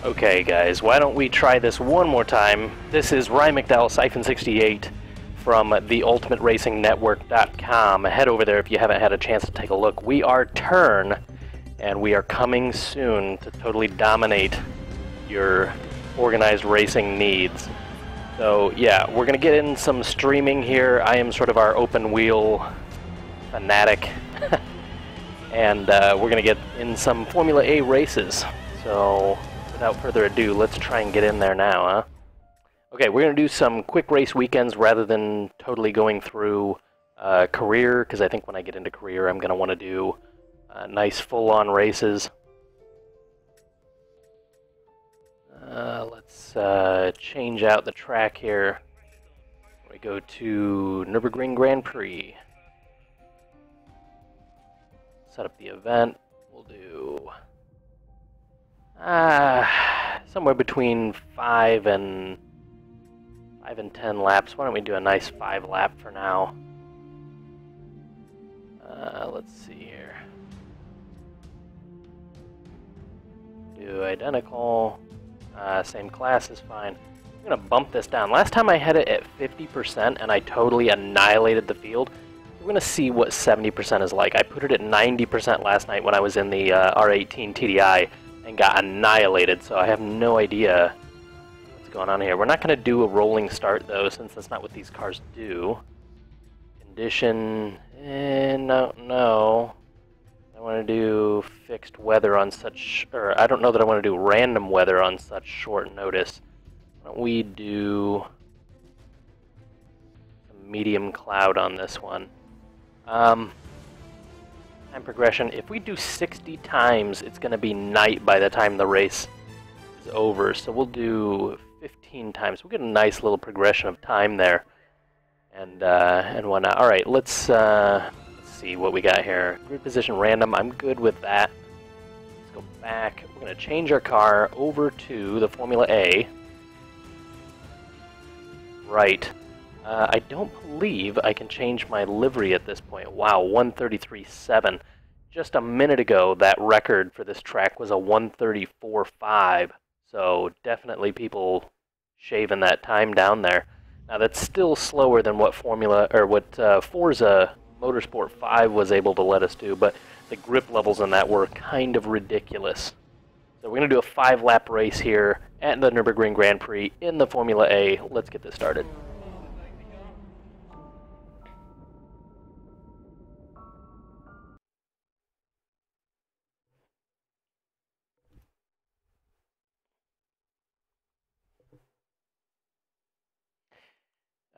Okay guys, why don't we try this one more time? This is Ryan McDowell, Cyphon68 from theultimateracing.network.com. Head over there if you haven't had a chance to take a look. We are Turn, and we are coming soon to totally dominate your organized racing needs. So yeah, we're going to get in some streaming here. I am sort of our open wheel fanatic. And we're going to get in some Formula A races. So without further ado, let's try and get in there now, huh? Okay, we're going to do some quick race weekends rather than totally going through career, because I think when I get into career, I'm going to want to do nice full-on races. Let's change out the track here. We go to Nürburgring Grand Prix. Set up the event. We'll do somewhere between 5 and 10 laps. Why don't we do a nice 5 lap for now? Let's see here. Do identical. Same class is fine. I'm gonna bump this down. Last time I had it at 50% and I totally annihilated the field. We're gonna see what 70% is like. I put it at 90% last night when I was in the R18 TDI and got annihilated, so I have no idea what's going on here. We're not gonna do a rolling start though, since that's not what these cars do. Condition, no. I want to do fixed weather on such, or I don't know that I want to do random weather on such short notice. Why don't we do some medium cloud on this one? Time progression. If we do 60 times, it's going to be night by the time the race is over. So we'll do 15 times. We'll get a nice little progression of time there, and whatnot. All right, let's see what we got here. Grid position random. I'm good with that. Let's go back. We're going to change our car over to the Formula A. Right. I don't believe I can change my livery at this point. Wow, 133.7. Just a minute ago, that record for this track was a 134.5. So definitely people shaving that time down there. Now that's still slower than what Forza Motorsport 5 was able to let us do, but the grip levels on that were kind of ridiculous. So we're going to do a 5-lap race here at the Nürburgring Grand Prix in the Formula A. Let's get this started.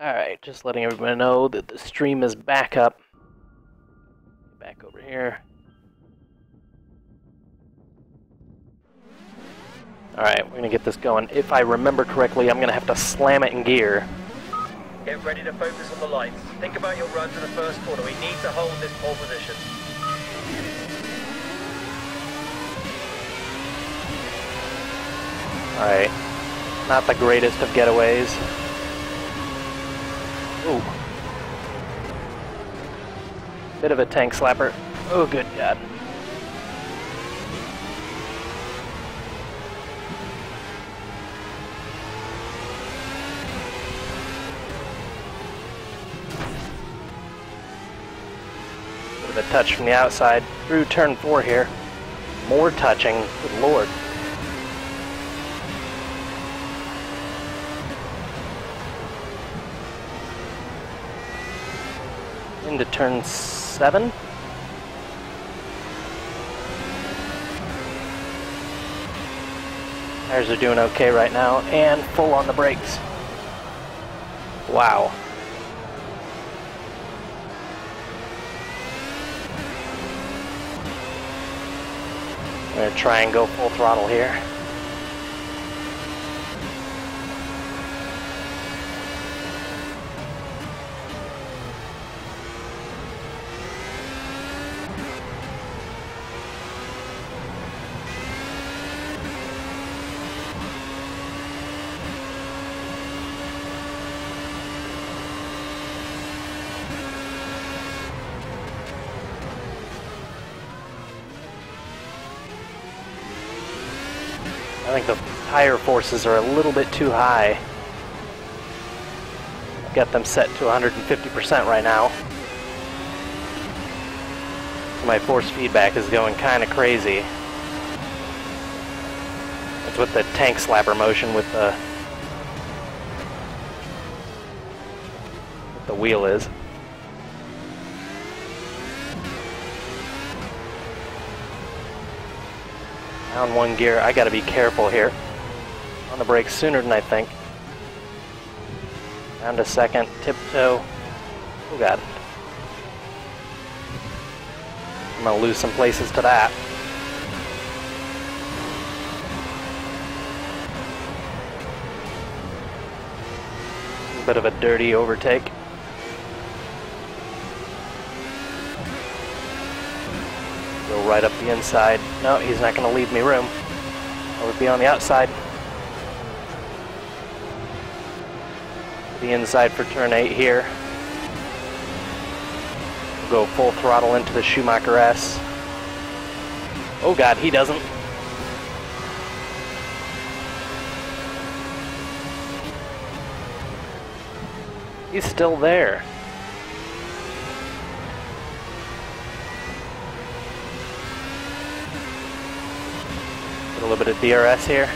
Alright, just letting everybody know that the stream is back up. Back over here. Alright, we're going to get this going. If I remember correctly, I'm going to have to slam it in gear. Get ready to focus on the lights. Think about your run to the first corner. We need to hold this pole position. Alright. Not the greatest of getaways. Ooh. Bit of a tank slapper. Oh, good God. Bit of a touch from the outside through turn 4 here. More touching. Good Lord. Into turn 7. Tires are doing okay right now, and full on the brakes. Wow. I'm going to try and go full throttle here. I think the tire forces are a little bit too high. I've got them set to 150% right now. So my force feedback is going kind of crazy. That's what the tank slapper motion with the wheel is. Down one gear. I gotta be careful here. On the brakes sooner than I think. Down to second, tiptoe. Oh god. I'm gonna lose some places to that. A bit of a dirty overtake. Go right up the inside. No, he's not gonna leave me room. I would be on the outside. The inside for turn 8 here. We'll go full throttle into the Schumacher S. Oh god, he doesn't. He's still there. Get a little bit of DRS here.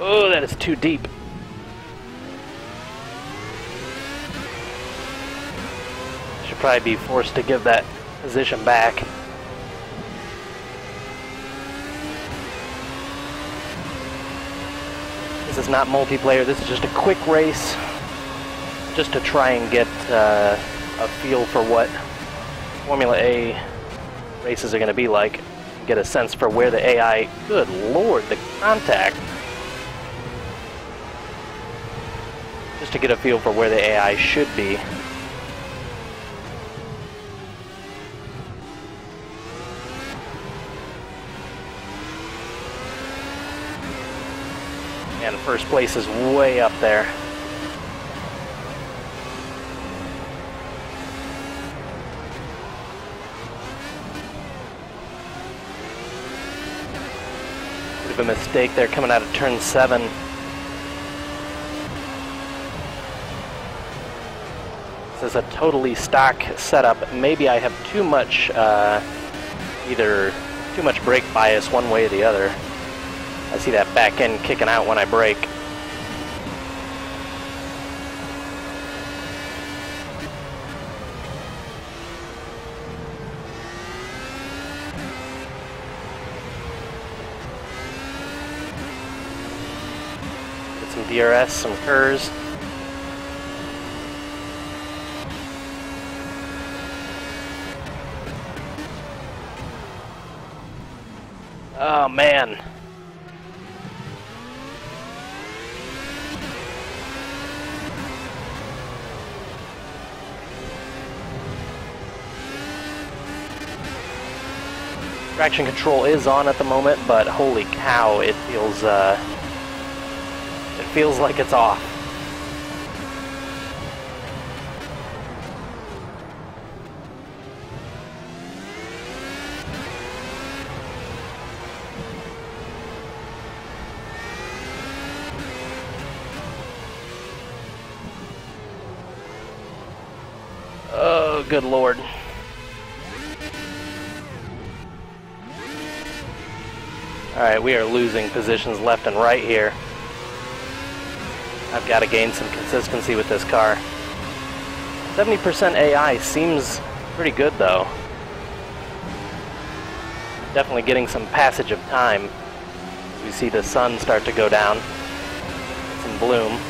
Oh, that is too deep. Should probably be forced to give that position back. This is not multiplayer, this is just a quick race. Just to try and get a feel for what Formula A races are going to be like. Get a sense for where the AI... Good lord, the contact. Just to get a feel for where the AI should be. And first place is way up there. Bit of a mistake there coming out of turn 7. This is a totally stock setup. Maybe I have too much, either too much brake bias one way or the other. I see that back end kicking out when I brake. Get some DRS, some curves. Oh man. Traction control is on at the moment, but holy cow, it feels like it's off. Oh, good lord. Alright, we are losing positions left and right here. I've got to gain some consistency with this car. 70% AI seems pretty good though. Definitely getting some passage of time. As we see the sun start to go down. Some bloom.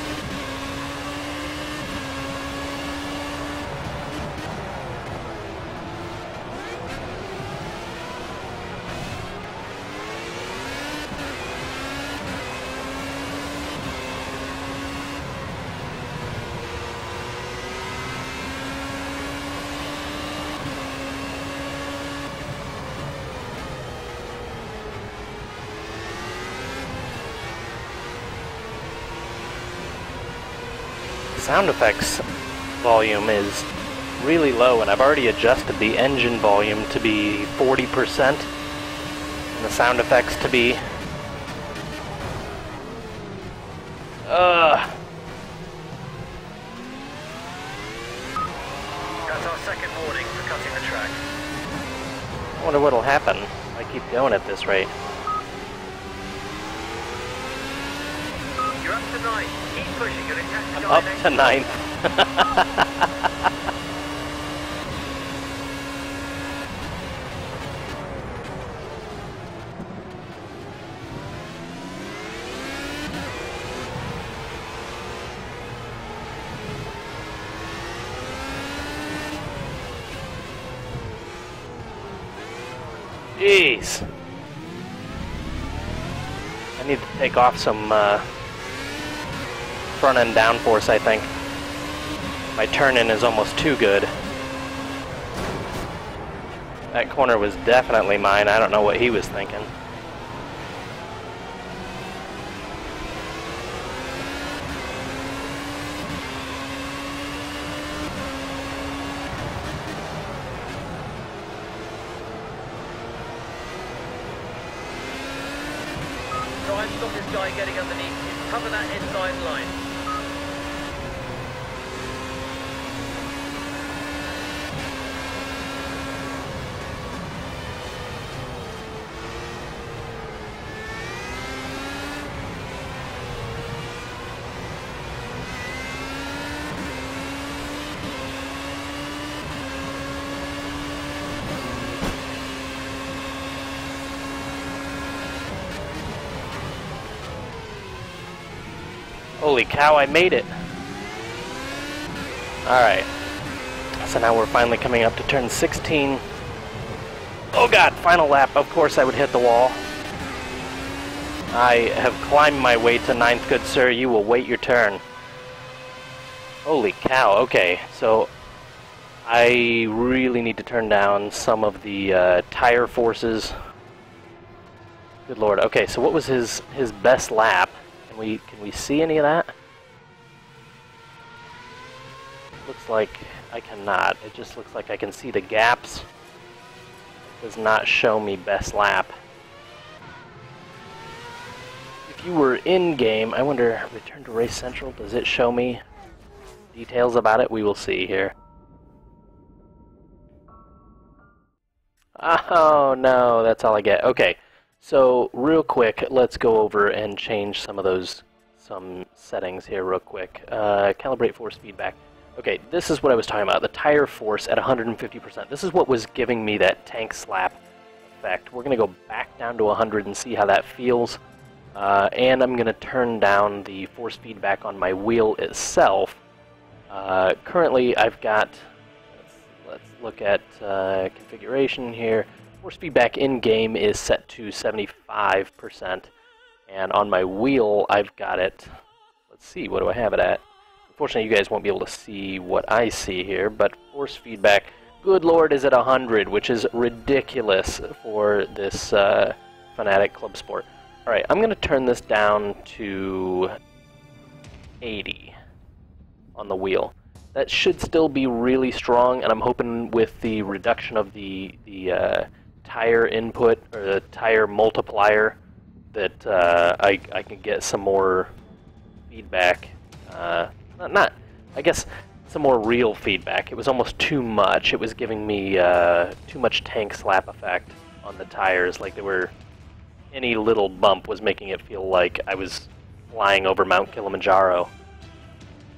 Sound effects volume is really low, and I've already adjusted the engine volume to be 40%, and the sound effects to be... That's our second warning for cutting the track. I wonder what'll happen if I keep going at this rate. You're up to 9. Keep pushing. You'll catch the guy Up next to 9th. Jeez. I need to take off some front end downforce, I think. My turn-in is almost too good. That corner was definitely mine. I don't know what he was thinking. Try and stop this guy getting underneath you. Cover that inside line. Holy cow, I made it! Alright. So now we're finally coming up to turn 16. Oh god, final lap. Of course I would hit the wall. I have climbed my way to 9th, good sir. You will wait your turn. Holy cow, okay. So I really need to turn down some of the tire forces. Good lord. Okay, so what was his best lap? Can we see any of that? Looks like I cannot. It just looks like I can see the gaps. It does not show me best lap. If you were in game, I wonder, return to Race Central, does it show me details about it? We will see here. Oh no, that's all I get. Okay. So, real quick, let's go over and change some settings here real quick. Calibrate force feedback. Okay, this is what I was talking about, the tire force at 150%. This is what was giving me that tank slap effect. We're going to go back down to 100 and see how that feels. And I'm going to turn down the force feedback on my wheel itself. Currently, I've got, let's look at configuration here. Force feedback in-game is set to 75%, and on my wheel, I've got it, let's see, what do I have it at? Unfortunately, you guys won't be able to see what I see here, but force feedback, good lord, is at 100, which is ridiculous for this Fanatic Club Sport. Alright, I'm going to turn this down to 80 on the wheel. That should still be really strong, and I'm hoping with the reduction of the tire input, or the tire multiplier, that I can get some more feedback. I guess some more real feedback. It was almost too much. It was giving me too much tank slap effect on the tires. Like any little bump was making it feel like I was flying over Mount Kilimanjaro.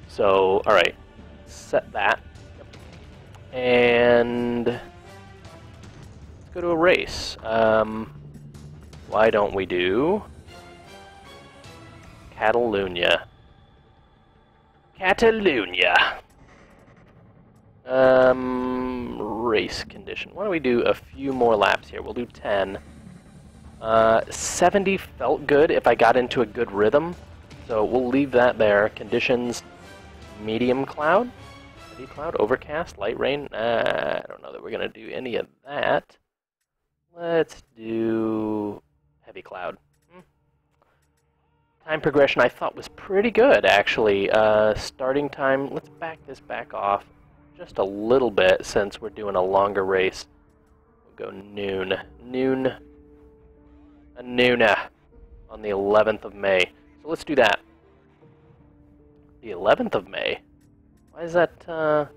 So, alright, set that. And go to a race. Why don't we do Catalunya? Race condition. Why don't we do a few more laps here? We'll do 10. 70 felt good if I got into a good rhythm, so we'll leave that there. Conditions, medium cloud, heavy cloud, overcast, light rain. I don't know that we're going to do any of that. Let's do heavy cloud. Time progression I thought was pretty good, actually. Starting time, let's back this back off. just a little bit since we're doing a longer race. We'll go noon. Noon on the 11th of May. So let's do that. The 11th of May? Why is that, my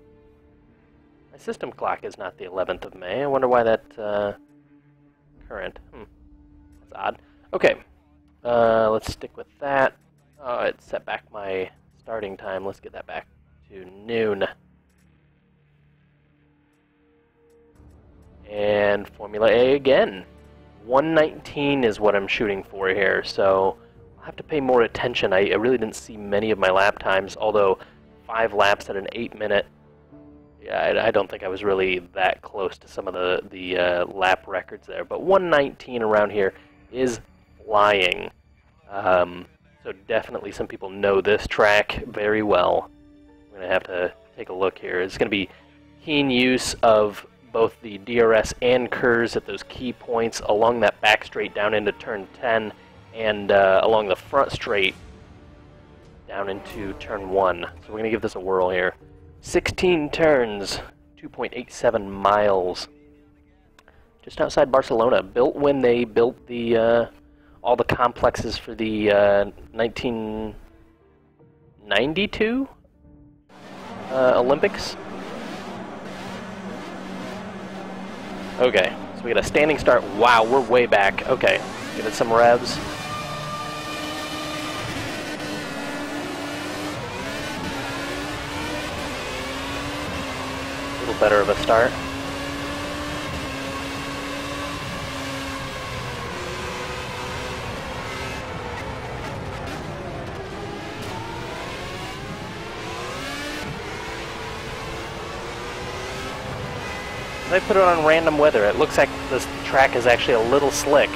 system clock is not the 11th of May. I wonder why that, current. That's odd. Okay. Let's stick with that. Oh, it set back my starting time. Let's get that back to noon. And Formula A again. 119 is what I'm shooting for here, so I'll have to pay more attention. I really didn't see many of my lap times, although 5 laps at an 8-minute, yeah, I don't think I was really that close to some of the lap records there. But 119 around here is flying. So definitely some people know this track very well. I'm going to have to take a look here. It's going to be keen use of both the DRS and KERS at those key points along that back straight down into turn 10 and along the front straight down into turn 1. So we're going to give this a whirl here. 16 turns, 2.87 miles. Just outside Barcelona, built when they built the all the complexes for the 1992 Olympics. Okay, so we got a standing start. Wow, we're way back. Okay, give it some revs. A little better of a start. They put it on random weather. It looks like this track is actually a little slick.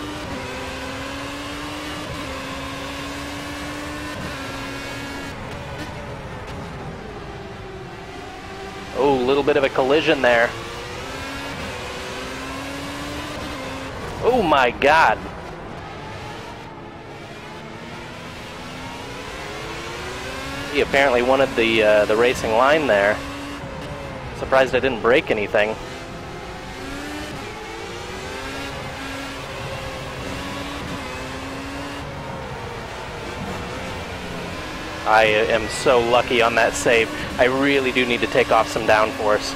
Oh, a little bit of a collision there. Oh my God. He apparently wanted the racing line there. Surprised I didn't break anything. I am so lucky on that save. I really do need to take off some downforce.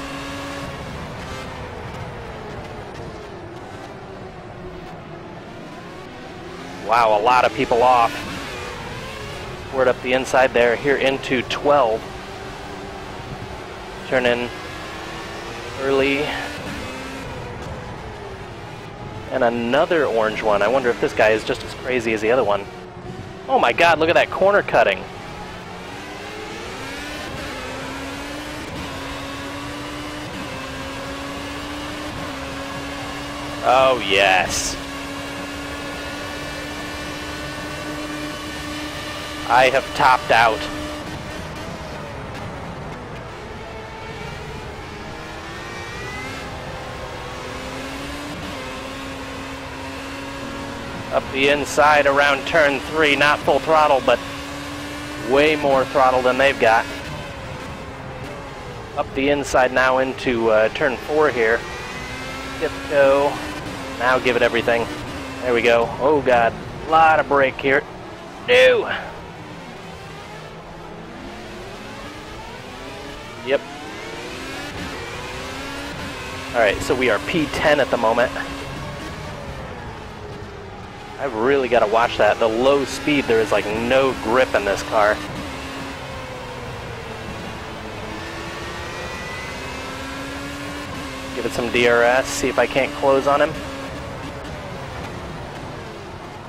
Wow, a lot of people off. Word up the inside there, here into 12. Turn in early. And another orange one. I wonder if this guy is just as crazy as the other one. Oh my God, look at that corner cutting. Oh, yes. I have topped out. Up the inside around turn 3, not full throttle, but way more throttle than they've got. Up the inside now into turn 4 here. Tiptoe. Now give it everything. There we go. Oh God, a lot of brake here. No! Yep. Alright, so we are P10 at the moment. I've really got to watch that. The low speed, there is like no grip in this car. Give it some DRS, see if I can't close on him.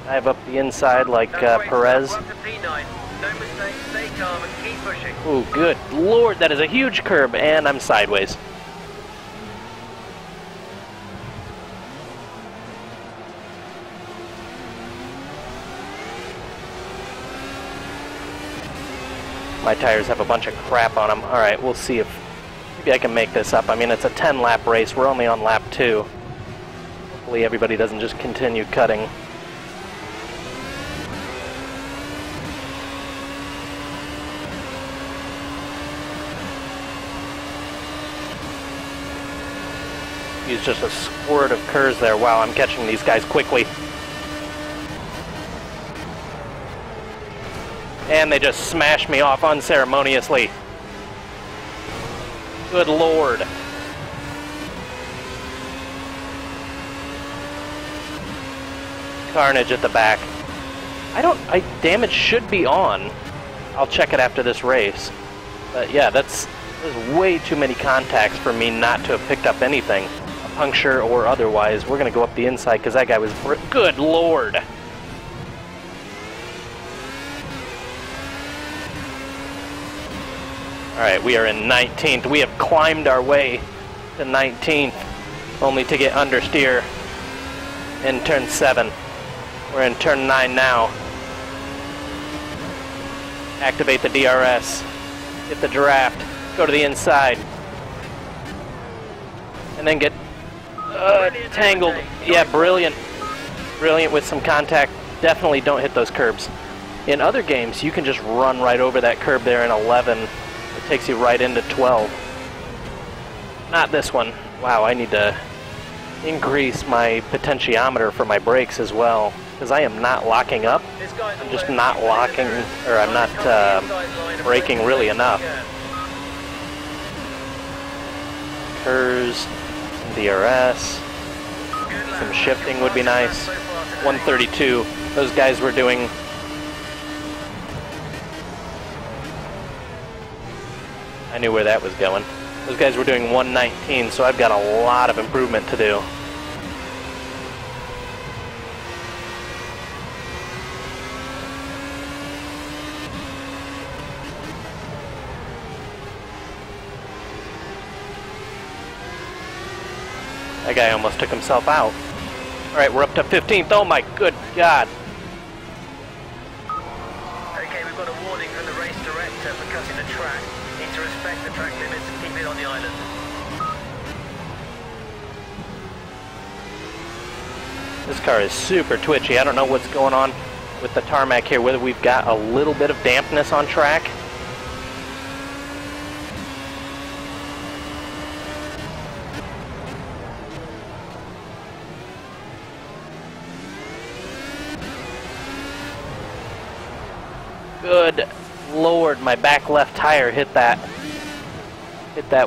I have up the inside like Perez. Ooh, good Lord, that is a huge curb, and I'm sideways. My tires have a bunch of crap on them. Alright, we'll see if maybe I can make this up. I mean, it's a 10-lap race. We're only on lap 2. Hopefully everybody doesn't just continue cutting. Use just a squirt of Kers there. Wow, I'm catching these guys quickly. And they just smashed me off unceremoniously. Good lord. Carnage at the back. Damage should be on. I'll check it after this race. But yeah, there's way too many contacts for me not to have picked up anything. A puncture or otherwise. We're gonna go up the inside because that guy was... Good lord! Alright, we are in 19th. We have climbed our way to 19th, only to get understeer in turn 7. We're in turn 9 now. Activate the DRS. Get the draft. Go to the inside. And then get tangled. Yeah, brilliant. Brilliant with some contact. Definitely don't hit those curbs. In other games, you can just run right over that curb there in 11. It takes you right into 12. Not this one. Wow, I need to increase my potentiometer for my brakes as well, because I am not locking up. I'm just not locking, or I'm not braking really enough. Kers, some DRS, some shifting would be nice. 132, those guys were doing... I knew where that was going. Those guys were doing 119, so I've got a lot of improvement to do. That guy almost took himself out. Alright, we're up to 15th. Oh my good God. Okay, we've got a warning from the race director for cutting the track. Need to respect the track limits and keep it on the island. This car is super twitchy. I don't know what's going on with the tarmac here, whether we've got a little bit of dampness on track. Good lord, my back left tire hit that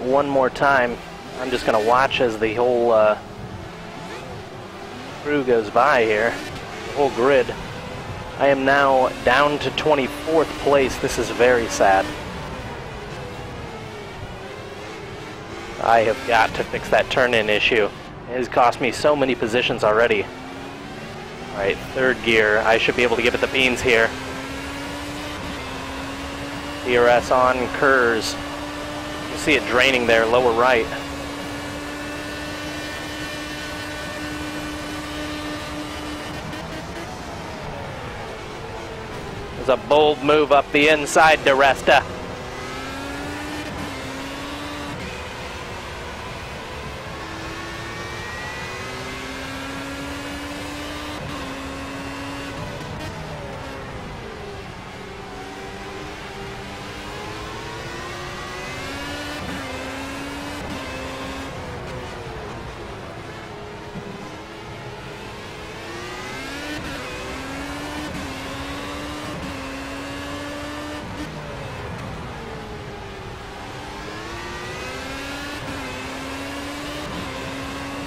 one more time. I'm just gonna watch as the whole crew goes by here, the whole grid. I am now down to 24th place. This is very sad. I have got to fix that turn-in issue. It has cost me so many positions already. Alright, third gear. I should be able to give it the beans here. DRS on, Kers. You see it draining there, lower right. There's a bold move up the inside, DeResta.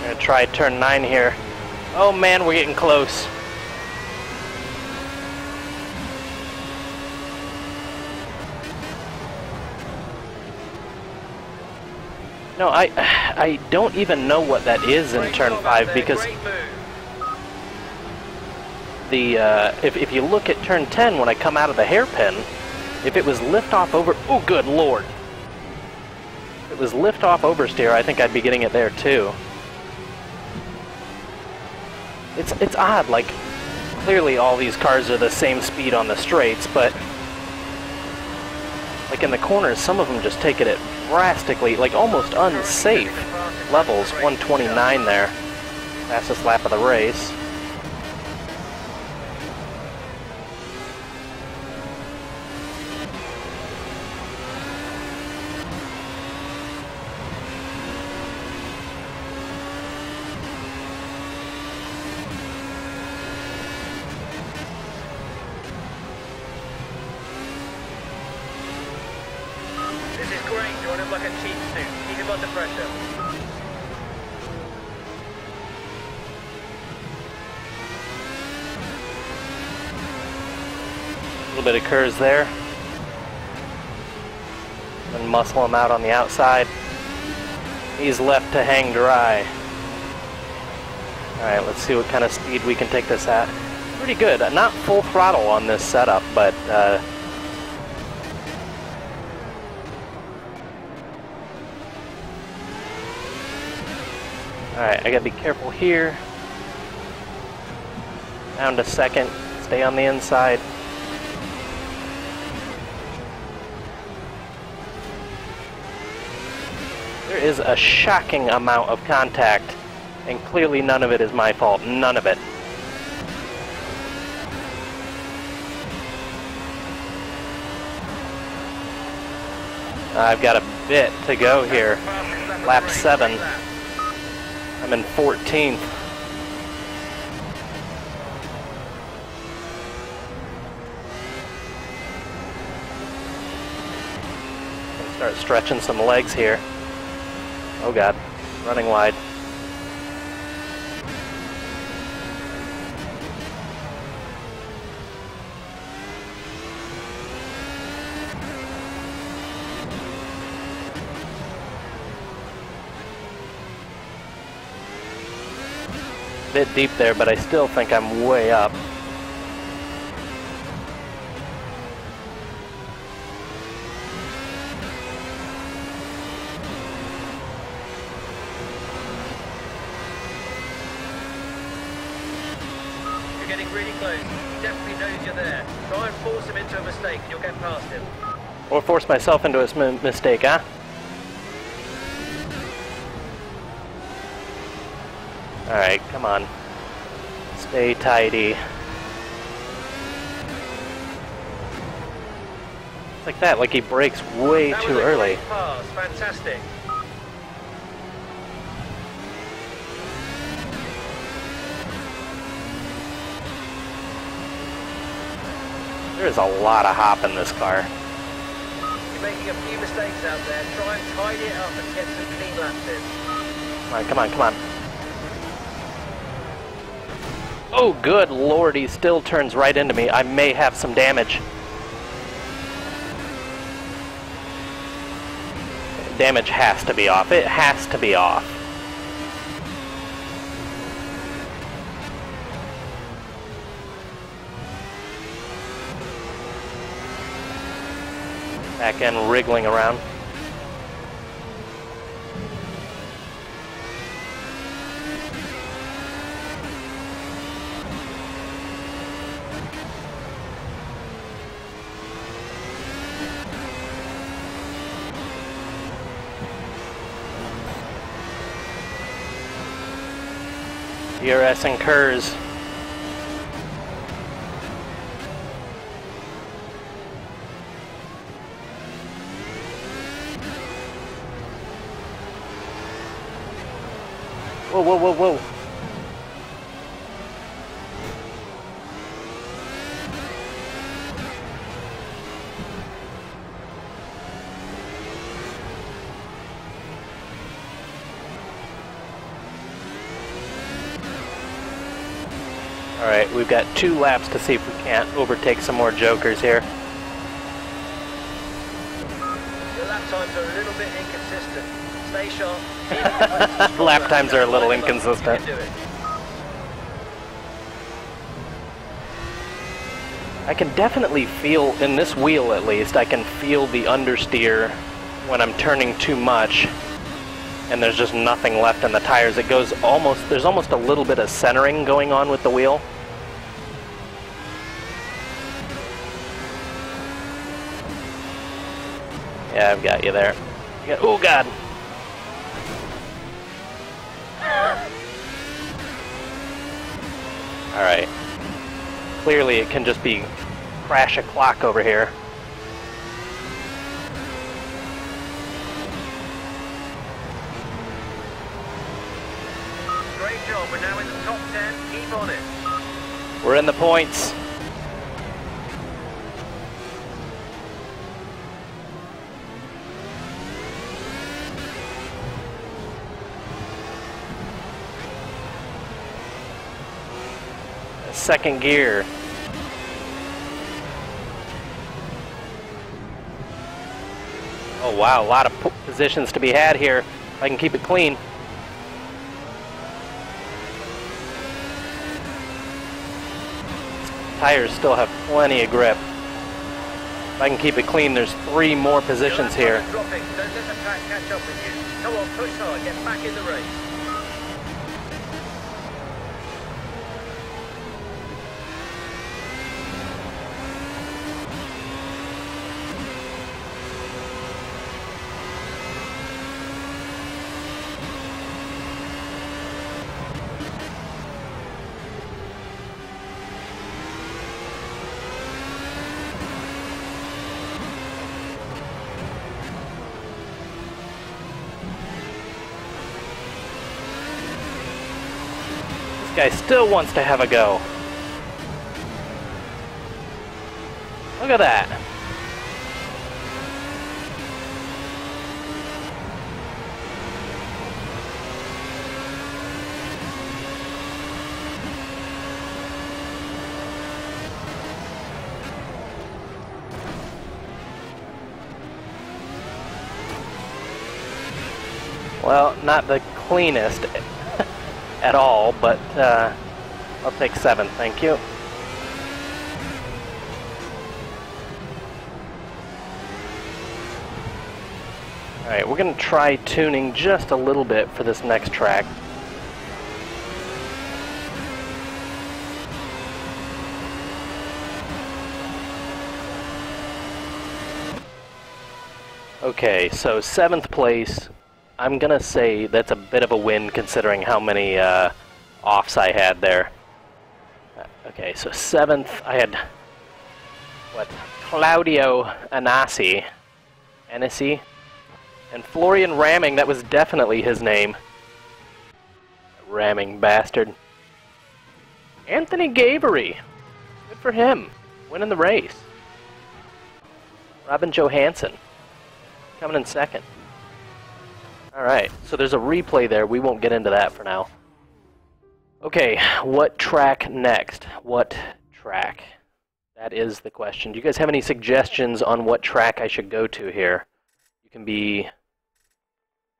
Gonna try turn 9 here. Oh man, we're getting close. No, I don't even know what that is in turn 5 because the if you look at turn 10 when I come out of the hairpin, if it was lift off over, oh good lord. If it was lift off oversteer, I think I'd be getting it there too. It's odd, like, clearly all these cars are the same speed on the straights, but like in the corners, some of them just take it at drastically, like almost unsafe levels. 129 there, fastest lap of the race. This is great. You're on him like a cheap suit. Keep him under pressure. A little bit of curves there. And muscle him out on the outside. He's left to hang dry. Alright, let's see what kind of speed we can take this at. Pretty good. Not full throttle on this setup, but alright, I gotta be careful here. Down to second. Stay on the inside. There is a shocking amount of contact, and clearly none of it is my fault. None of it. I've got a bit to go here. Lap 7. I'm in 14th. Start stretching some legs here. Oh god, running wide. Bit deep there, but I still think I'm way up. You're getting really close. He definitely knows you're there. Try and force him into a mistake and you'll get past him. Or force myself into a mistake, huh? Alright, come on. Stay tidy. It's like that, like he brakes way too early. Pass. Fantastic. There's a lot of hop in this car. You're making a few mistakes out there. Try and tidy it up and get some clean laps in. Come on, come on, come on. Oh, good lord, he still turns right into me. I may have some damage. Damage has to be off. It has to be off. Back end wriggling around. DRS and Kurz. Whoa, whoa, whoa, whoa. Alright, we've got 2 laps to see if we can't overtake some more jokers here. Your lap times are a little bit inconsistent. Stay sharp. Lap times are a little inconsistent. I can definitely feel, in this wheel at least, I can feel the understeer when I'm turning too much and there's just nothing left in the tires. It goes almost, there's almost a little bit of centering going on with the wheel. Yeah, I've got you there. Oh god! Alright. Clearly it can just be crash a clock over here. Great job, we're now in the top 10, keep on it. We're in the points. second gear. Oh wow, a lot of positions to be had here. If I can keep it clean. Tires still have plenty of grip. If I can keep it clean, there's 3 more positions here. Don't let the pack catch up with you. Come on, push hard, get back in the race. This guy still wants to have a go. Look at that. Well, not the cleanest at all, but I'll take 7, thank you. Alright, we're going to try tuning just a little bit for this next track. Okay, so 7th place. I'm going to say that's a bit of a win considering how many offs I had there. Okay, so 7th, I had, what, Claudio Anasi, and Florian Ramming, that was definitely his name. Ramming bastard. Anthony Gavery, good for him, winning the race. Robin Johansson, coming in 2nd. Alright, so there's a replay there. We won't get into that for now. Okay, what track next? What track? That is the question. Do you guys have any suggestions on what track I should go to here? You can be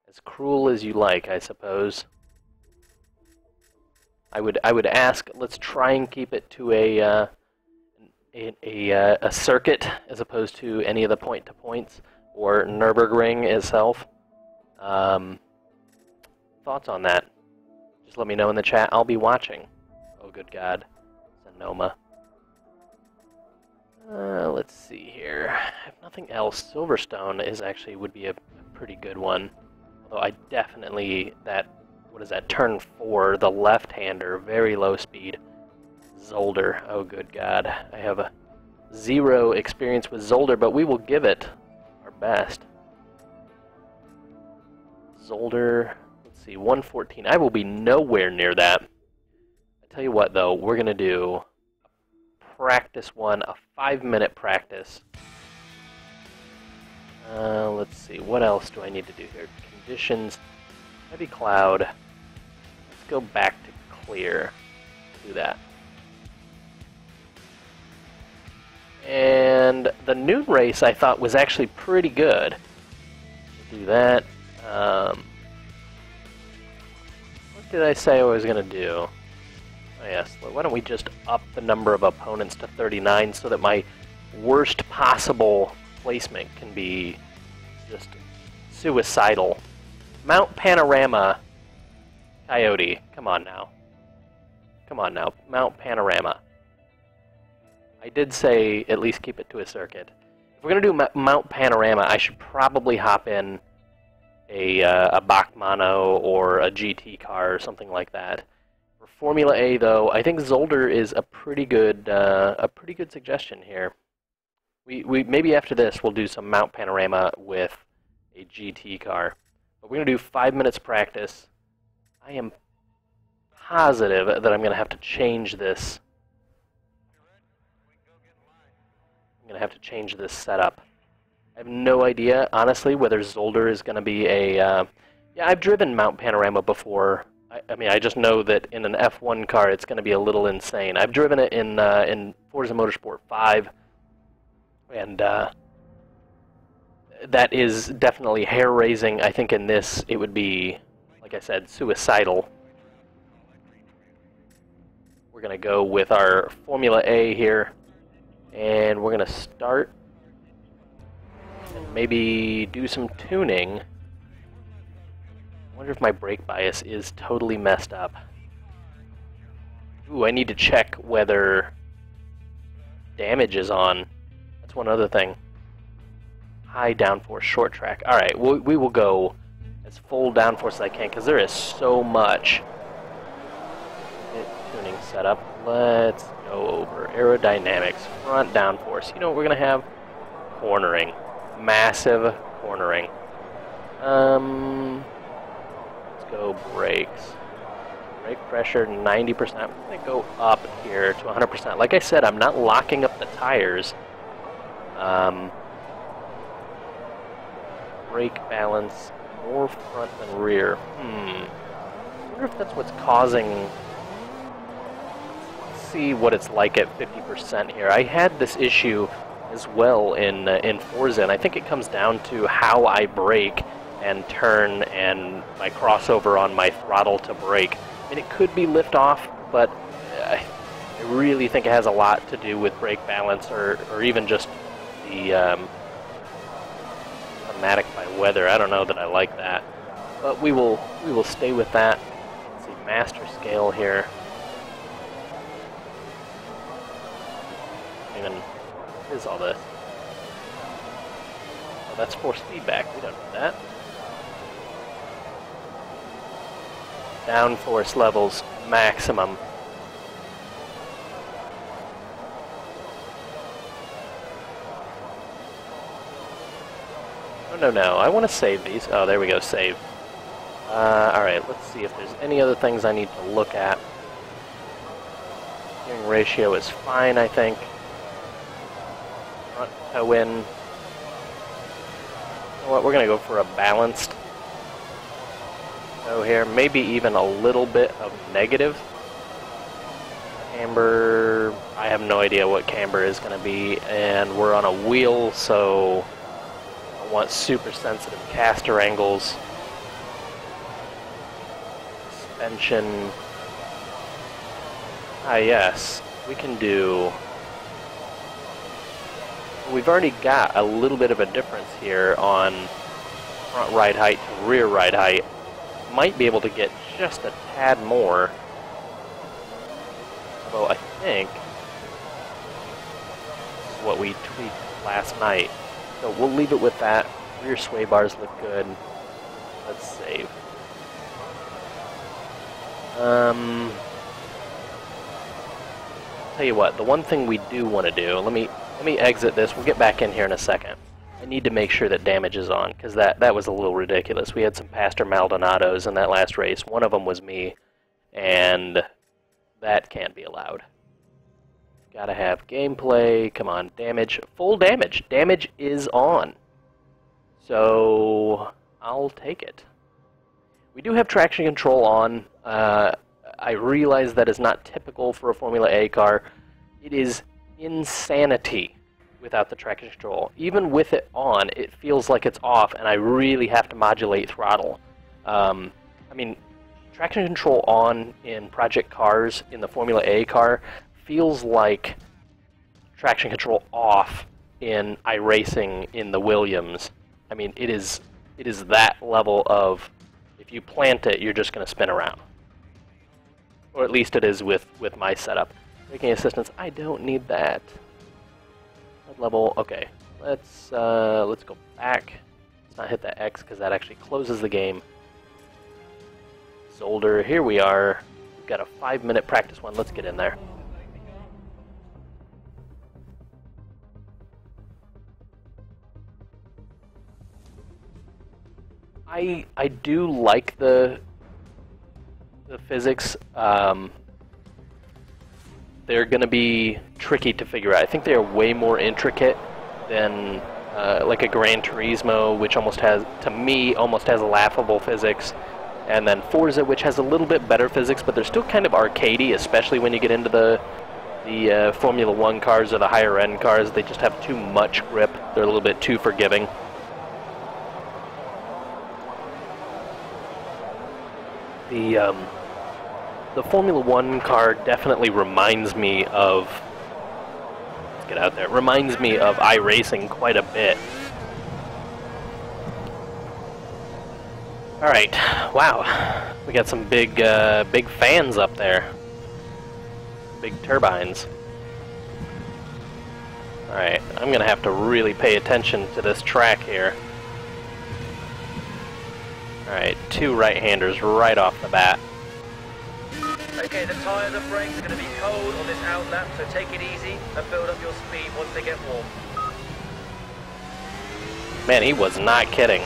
as cruel as you like, I suppose. I would ask, let's try and keep it to a circuit as opposed to any of the point-to-points or Nürburgring itself. Thoughts on that? Just let me know in the chat. I'll be watching. Oh, good God. Sonoma. Let's see here. If nothing else, Silverstone would be a pretty good one. Although I definitely, what is that, turn 4, the left-hander, very low speed. Zolder. Oh, good God. I have 0 experience with Zolder, but we will give it our best. Zolder, let's see, 114. I will be nowhere near that. I tell you what, though, we're going to do practice 1, a 5-minute practice. Let's see, what else do I need to do here? Conditions, heavy cloud. Let's go back to clear. Do that. And the noon race I thought was actually pretty good. Do that. What did I say I was going to do? Oh yes, why don't we just up the number of opponents to 39 so that my worst possible placement can be just suicidal. Mount Panorama, Coyote, come on now. Come on now, Mount Panorama. I did say at least keep it to a circuit. If we're going to do Mount Panorama, I should probably hop in a Bachmano or a GT car or something like that. For Formula A, though, I think Zolder is a pretty good suggestion here. We maybe after this we'll do some Mount Panorama with a GT car. But we're going to do 5 minutes practice. I am positive that I'm going to have to change this. I'm going to have to change this setup. I have no idea, honestly, whether Zolder is going to be a... yeah, I've driven Mount Panorama before. I mean, I just know that in an F1 car, it's going to be a little insane. I've driven it in Forza Motorsport 5, and that is definitely hair-raising. I think in this, it would be, like I said, suicidal. We're going to go with our Formula A here, and we're going to start and maybe do some tuning. I wonder if my brake bias is totally messed up. Ooh, I need to check whether damage is on. That's one other thing. High downforce, short track. Alright, we will go as full downforce as I can, because there is so much tuning setup. Let's go over aerodynamics, front downforce. You know what we're going to have? Cornering. Massive cornering. Go brakes. Brake pressure 90%. I'm going to go up here to 100%. Like I said, I'm not locking up the tires. Brake balance, more front than rear. I wonder if that's what's causing... Let's see what it's like at 50% here. I had this issue as well in Forza, and I think it comes down to how I brake and turn and my crossover on my throttle to brake. I mean, it could be lift off, but I really think it has a lot to do with brake balance, or even just the automatic by weather. I don't know that I like that, but we will stay with that. Let's see, master scale here. Even what is all this? Oh, that's force feedback. We don't need that. Downforce levels maximum. Oh, no. I want to save these. Oh, there we go. Save. Alright, let's see if there's any other things I need to look at. Steering ratio is fine, I think. Front toe in. You know what? We're going to go for a balanced here, maybe even a little bit of negative. Camber, I have no idea what camber is going to be, and we're on a wheel, so I want super sensitive caster angles. Suspension. Ah, yes, we can do... We've already got a little bit of a difference here on front ride height to rear ride height. Might be able to get just a tad more. Although I think this is what we tweaked last night. So we'll leave it with that. Rear sway bars look good. Let's save. Tell you what, the one thing we do want to do, let me exit this. We'll get back in here in a second. I need to make sure that damage is on, because that was a little ridiculous. We had some Pastor Maldonados in that last race. One of them was me, and that can't be allowed. Gotta have gameplay. Come on, damage. Full damage. Damage is on. So, I'll take it. We do have traction control on. I realize that is not typical for a Formula A car. It is insanity without the traction control. Even with it on, it feels like it's off, and I really have to modulate throttle. I mean, traction control on in project cars in the Formula A car feels like traction control off in iRacing in the Williams. I mean, it is that level of, if you plant it, you're just going to spin around. Or at least it is with my setup. Braking assistance, I don't need that. Level, okay. Let's go back. Let's not hit that X because that actually closes the game. Zolder, here we are. We've got a 5-minute practice one. Let's get in there. I do like the physics. They're going to be tricky to figure out. I think they are way more intricate than like a Gran Turismo, which almost has, to me, almost has laughable physics. And then Forza, which has a little bit better physics, but they're still kind of arcadey, especially when you get into the Formula 1 cars or the higher end cars. They just have too much grip. They're a little bit too forgiving. The Formula 1 car definitely reminds me of, let's get out there, reminds me of iRacing quite a bit. Alright, wow, we got some big fans up there. Big turbines. Alright, I'm gonna have to really pay attention to this track here. Alright, 2 right-handers right off the bat. Okay, the tyres and brakes are going to be cold on this outlap, so take it easy and build up your speed once they get warm. Man, he was not kidding.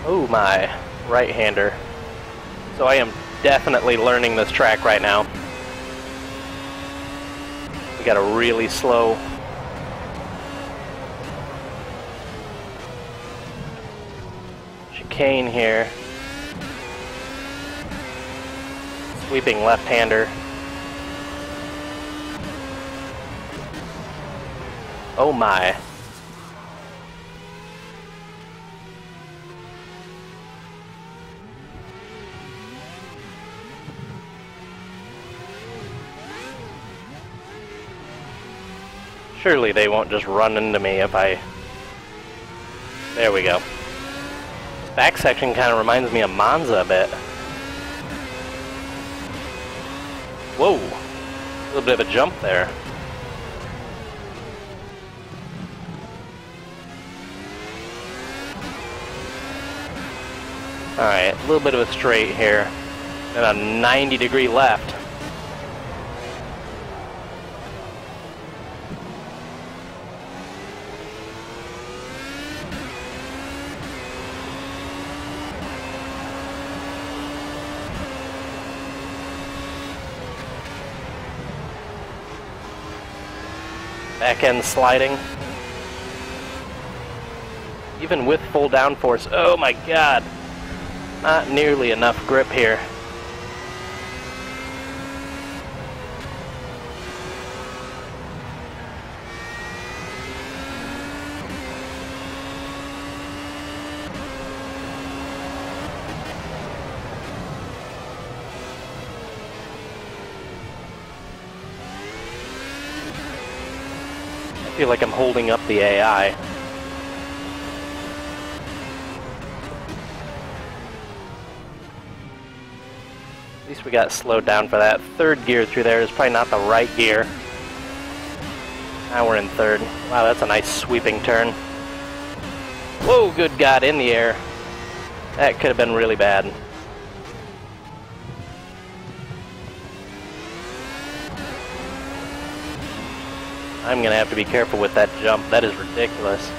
Oh my, right-hander. So I am definitely learning this track right now. We got a really slow chicane here. Sweeping left-hander. Oh my. Surely they won't just run into me if I... There we go. This back section kind of reminds me of Monza a bit. Whoa! A little bit of a jump there. Alright, a little bit of a straight here. And a 90-degree left. Back end sliding. Even with full downforce, oh my god! Not nearly enough grip here. I feel like I'm holding up the AI. At least we got slowed down for that. Third gear through there is probably not the right gear. Now we're in third. Wow, that's a nice sweeping turn. Whoa, good God, in the air. That could have been really bad. I'm gonna have to be careful with that jump. That is ridiculous.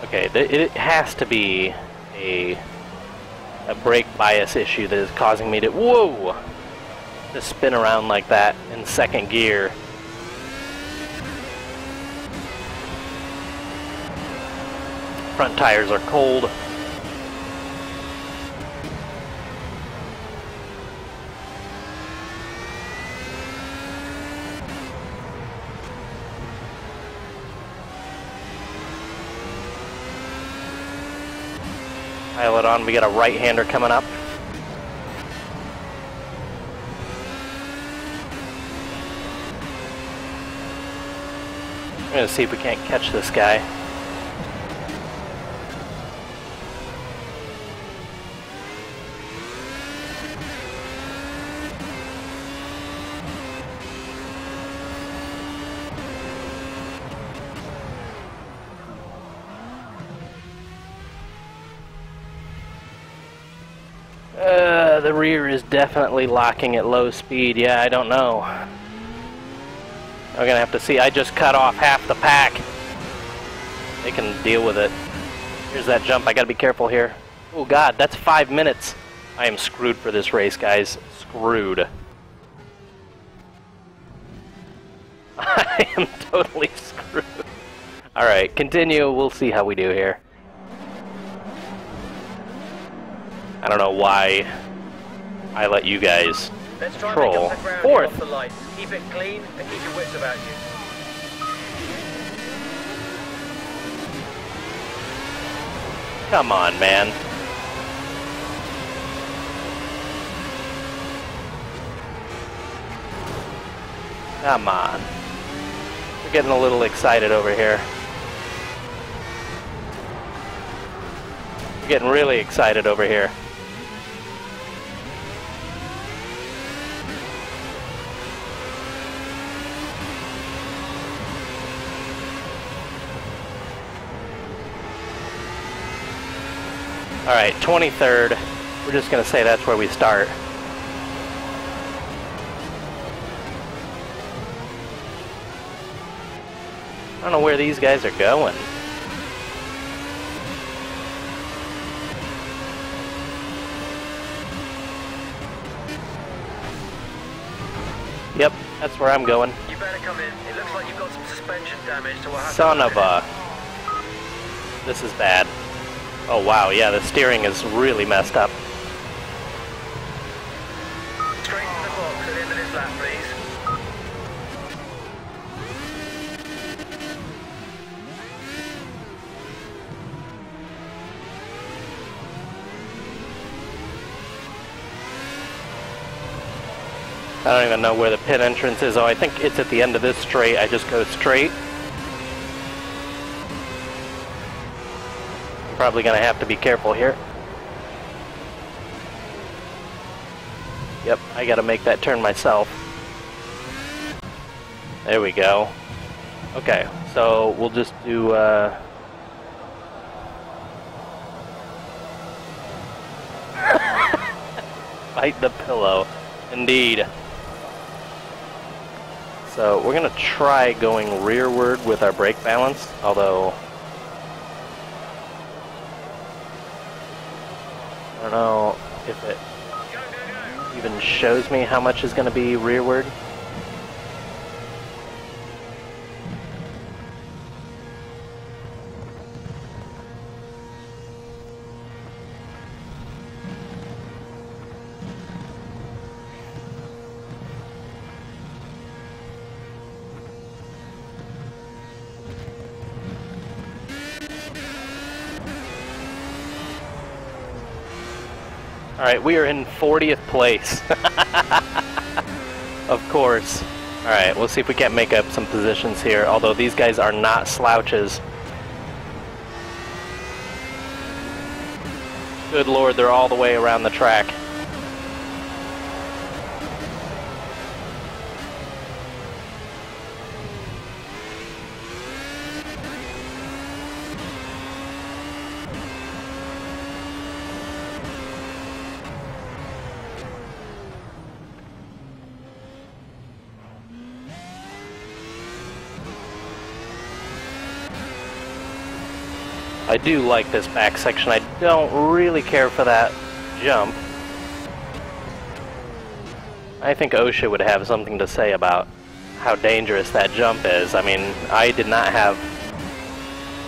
Okay, it has to be a brake bias issue that is causing me to, whoa, to spin around like that in second gear. Front tires are cold. Pile it on, we got a right-hander coming up. I'm gonna see if we can't catch this guy. The rear is definitely locking at low speed. Yeah, I don't know. We're gonna have to see. I just cut off half the pack. They can deal with it. Here's that jump. I gotta be careful here. Oh god, that's 5 minutes. I am screwed for this race, guys. Screwed. I am totally screwed. Alright, continue. We'll see how we do here. I don't know why I let you guys Let's try troll. and make up the ground Fourth. off the lights. Keep it clean and keep your wits about you. Come on, man. Come on. We're getting a little excited over here. We're getting really excited over here. Alright, 23rd. We're just going to say that's where we start. I don't know where these guys are going. Yep, that's where I'm going. You better come in. It looks like you've got some suspension damage to what happened. Son of a... This is bad. Oh wow, yeah, the steering is really messed up. Straight to the box at the end of this lap, please. I don't even know where the pit entrance is. Oh, I think it's at the end of this straight. I just go straight. I'm probably going to have to be careful here. Yep, I got to make that turn myself. There we go. Okay, so we'll just do... Bite the pillow. Indeed. So we're going to try going rearward with our brake balance, although I don't know if it even shows me how much is going to be rearward. Alright, we are in 40th place. Of course. Alright, we'll see if we can't make up some positions here, although these guys are not slouches. Good lord, they're all the way around the track. I do like this back section. I don't really care for that jump. I think OSHA would have something to say about how dangerous that jump is. I mean, I did not have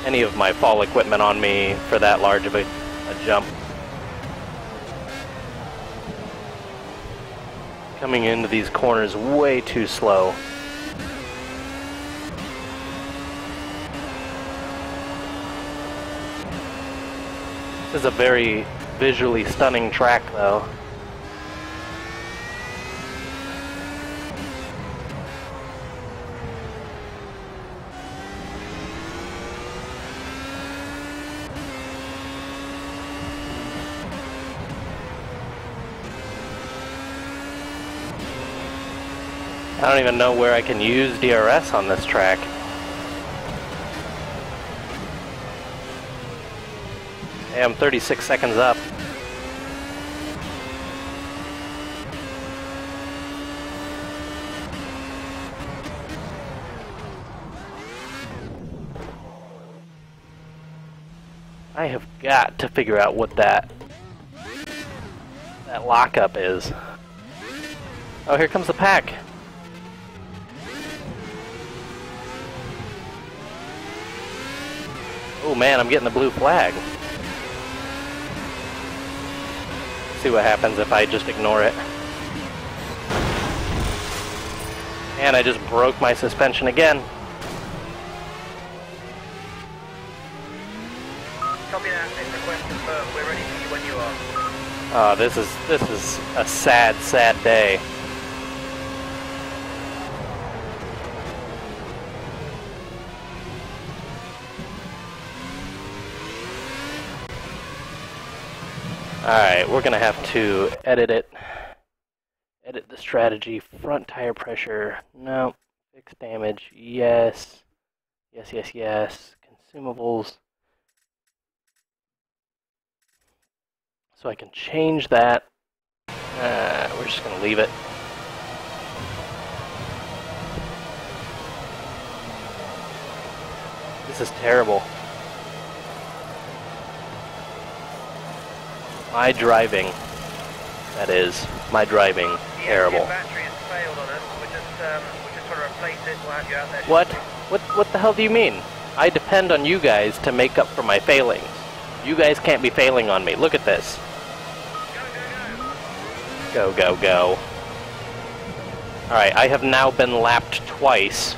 any of my fall equipment on me for that large of a jump. Coming into these corners way too slow. This is a very visually stunning track, though. I don't even know where I can use DRS on this track. Hey, I'm 36 seconds up. I have got to figure out what that lockup is. Oh, here comes the pack. Oh man, I'm getting the blue flag. See what happens if I just ignore it. And I just broke my suspension again. Copy that. It's request confirmed. We're ready for you when you are. Oh, this is a sad, sad day. Alright, we're gonna have to edit it. Edit the strategy. Front tire pressure. No. Fix damage. Yes. Yes, yes, yes. Consumables. So I can change that. We're just gonna leave it. This is terrible. My driving, that is, my driving, terrible. The battery has failed on us. We're just trying to replace it. We'll have you out there. What? What the hell do you mean? I depend on you guys to make up for my failings. You guys can't be failing on me. Look at this. Go, go, go. Alright, I have now been lapped twice.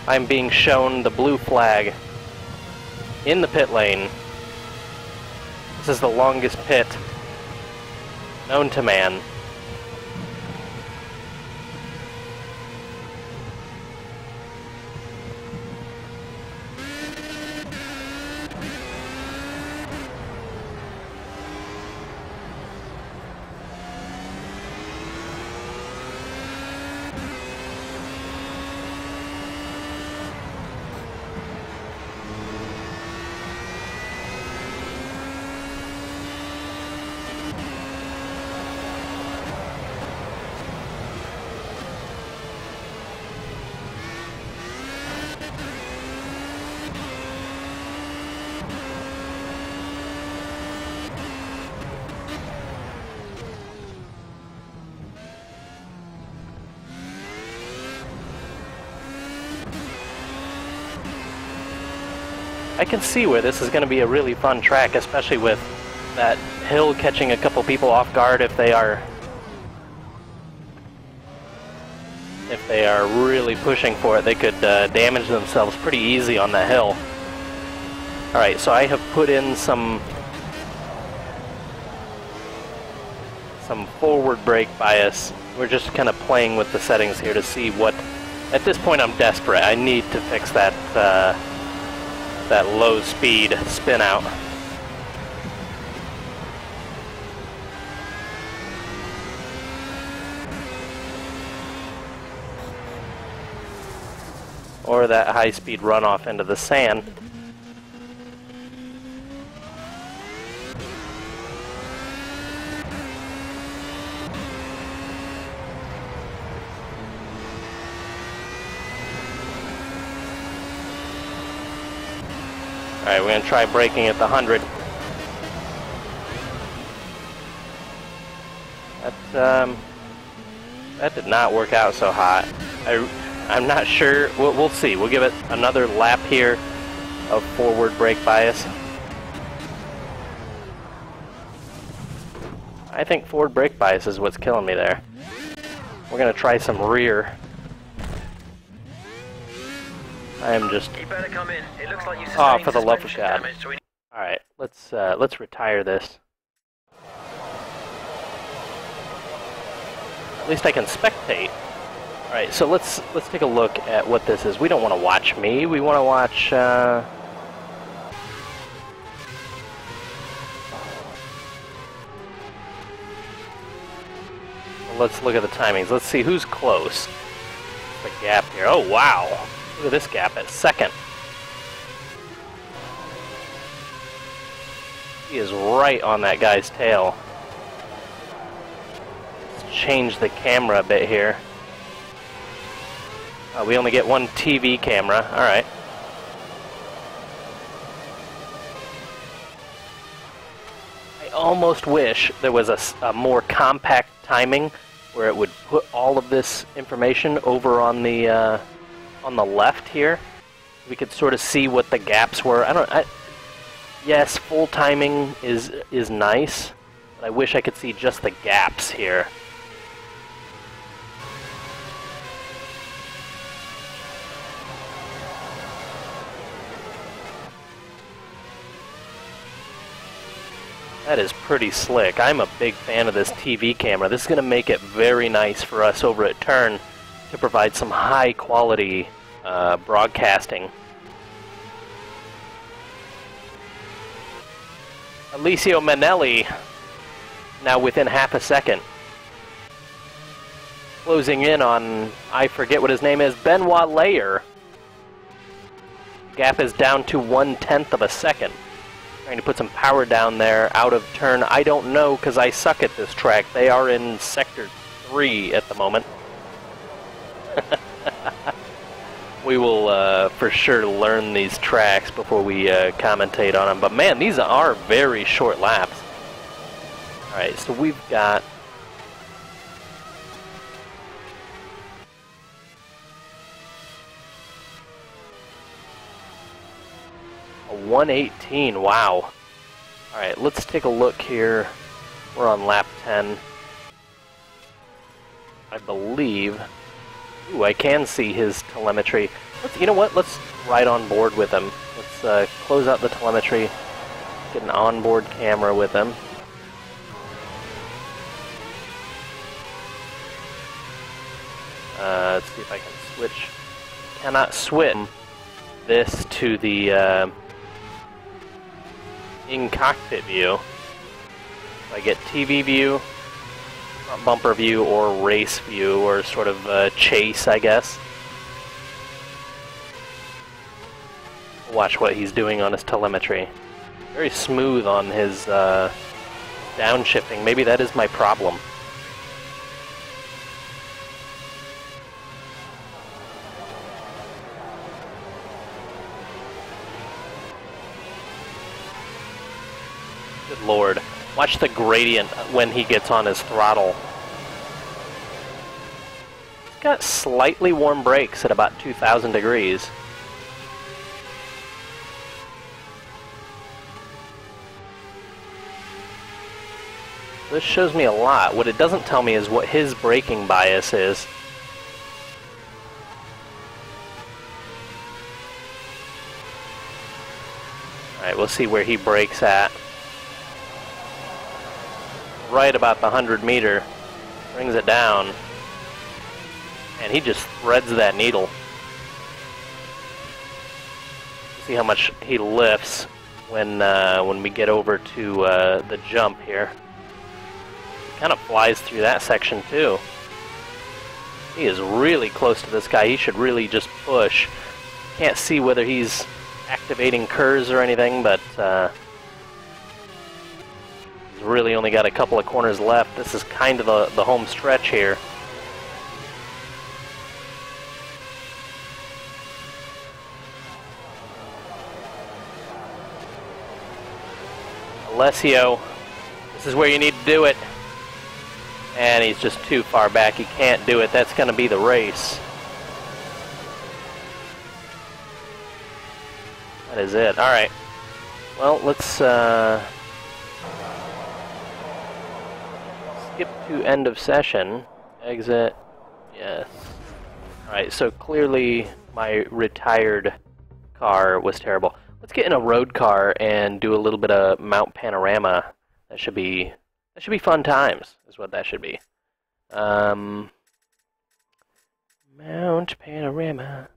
I'm being shown the blue flag in the pit lane. This is the longest pit known to man. I can see where this is going to be a really fun track, especially with that hill catching a couple people off guard if they are really pushing for it. They could damage themselves pretty easy on that hill. Alright, so I have put in some forward brake bias. We're just kind of playing with the settings here to see what... At this point I'm desperate. I need to fix that that low speed spin out. Or that high speed runoff into the sand. Alright, we're going to try braking at the 100. That did not work out so hot. I'm not sure. We'll see. We'll give it another lap here of forward brake bias. I think forward brake bias is what's killing me there. We're going to try some rear. I am just... You better come in. It looks like you sustained for the love of suspension God. damage, so we... Alright, let's retire this. At least I can spectate. Alright, so let's take a look at what this is. We don't want to watch me, we want to watch... Let's look at the timings. Let's see who's close. The gap here. Oh, wow. Look at this gap at second. He is right on that guy's tail. Let's change the camera a bit here. We only get one TV camera. Alright. I almost wish there was a more compact timing where it would put all of this information over on the left here. We could sort of see what the gaps were. Yes, full timing is nice, but I wish I could see just the gaps here. That is pretty slick. I'm a big fan of this TV camera. This is going to make it very nice for us over at Turn to provide some high quality broadcasting. Alessio Manelli, now within half a second. Closing in on, I forget what his name is, Benoit Layer. Gap is down to 1/10 of a second. Trying to put some power down there, out of turn. I don't know, because I suck at this track. They are in Sector 3 at the moment. We will for sure learn these tracks before we commentate on them. But man, these are very short laps. Alright, so we've got... a 1:18, wow. Alright, let's take a look here. We're on lap 10. I believe... Ooh, I can see his telemetry. You know what? Let's ride on board with him. Let's close out the telemetry. Get an onboard camera with him. Let's see if I can switch. Cannot switch this to the in-cockpit view. If I get TV view, front bumper view, or race view, or sort of chase, I guess. Watch what he's doing on his telemetry. Very smooth on his downshifting. Maybe that is my problem. Good lord. Watch the gradient when he gets on his throttle. He's got slightly warm brakes at about 2,000 degrees. This shows me a lot. What it doesn't tell me is what his braking bias is. Alright, we'll see where he brakes at. Right about the 100-meter, brings it down, and he just threads that needle. See how much he lifts when we get over to the jump here. He kind of flies through that section too. He is really close to this guy. He should really just push. Can't see whether he's activating curves or anything, but he's really only got a couple of corners left. This is kind of the home stretch here. Alessio, this is where you need to do it. And he's just too far back. He can't do it. That's going to be the race. That is it. All right. Well, let's skip to end of session. Exit. Yes. All right. So clearly my retired car was terrible. Let's get in a road car and do a little bit of Mount Panorama. That should be fun times, is what that should be. Mount Panorama.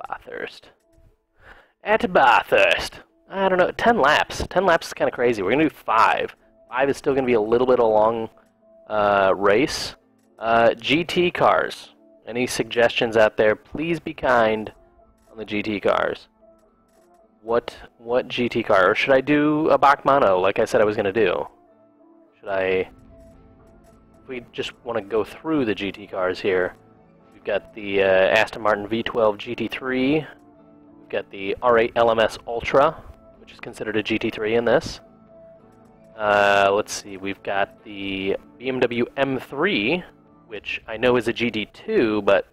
Bathurst. At Bathurst. I don't know, 10 laps. 10 laps is kind of crazy. We're going to do 5. 5 is still going to be a little bit of a long race. GT cars. Any suggestions out there? Please be kind on the GT cars. What GT car? Or should I do a Bachmanno like I said I was going to do? Should I... If we just want to go through the GT cars here, we've got the Aston Martin V12 GT3. We've got the R8 LMS Ultra, which is considered a GT3 in this. Let's see, we've got the BMW M3, which I know is a GT2, but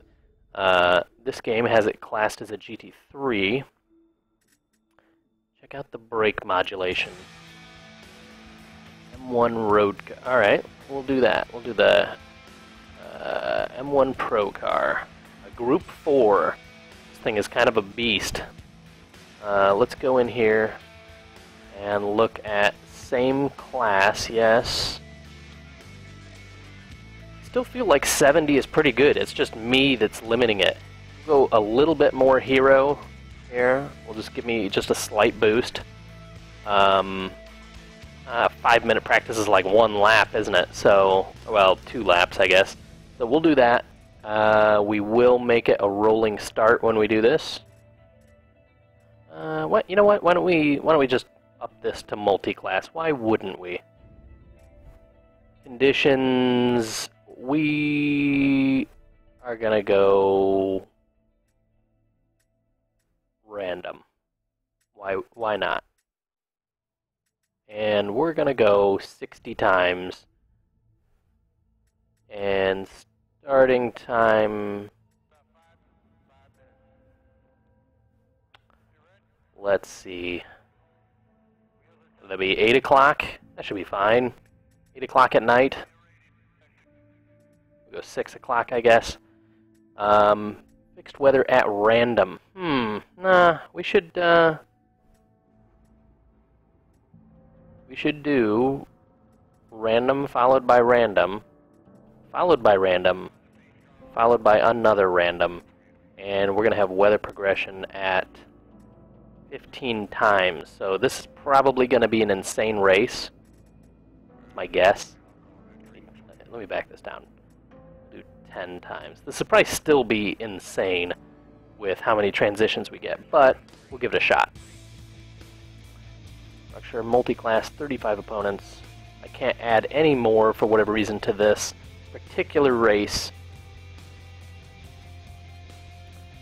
this game has it classed as a GT3. Check out the brake modulation. M1 road car. Alright, we'll do that. We'll do the M1 Pro car. A Group 4. This thing is kind of a beast. Let's go in here and look at same class, yes. Still feel like 70 is pretty good. It's just me that's limiting it. Go a little bit more hero here. Will just give me just a slight boost. 5-minute practice is like 1 lap, isn't it? So, well, 2 laps, I guess. So we'll do that. We will make it a rolling start when we do this. What? You know what? Why don't we just up this to multi-class? Why wouldn't we? Conditions. We are gonna go random. Why not? And we're gonna go 60 times. And starting time, let's see. Will that be 8 o'clock? That should be fine. 8 o'clock at night. We'll go 6 o'clock, I guess. Fixed weather at random. Nah, we should do random followed by random, followed by random, followed by another random, and we're going to have weather progression at 15 times. So this is probably going to be an insane race, my guess. Let me back this down. Do 10 times. This will probably still be insane with how many transitions we get, but we'll give it a shot. Structure, multi-class, 35 opponents. I can't add any more for whatever reason to this particular race.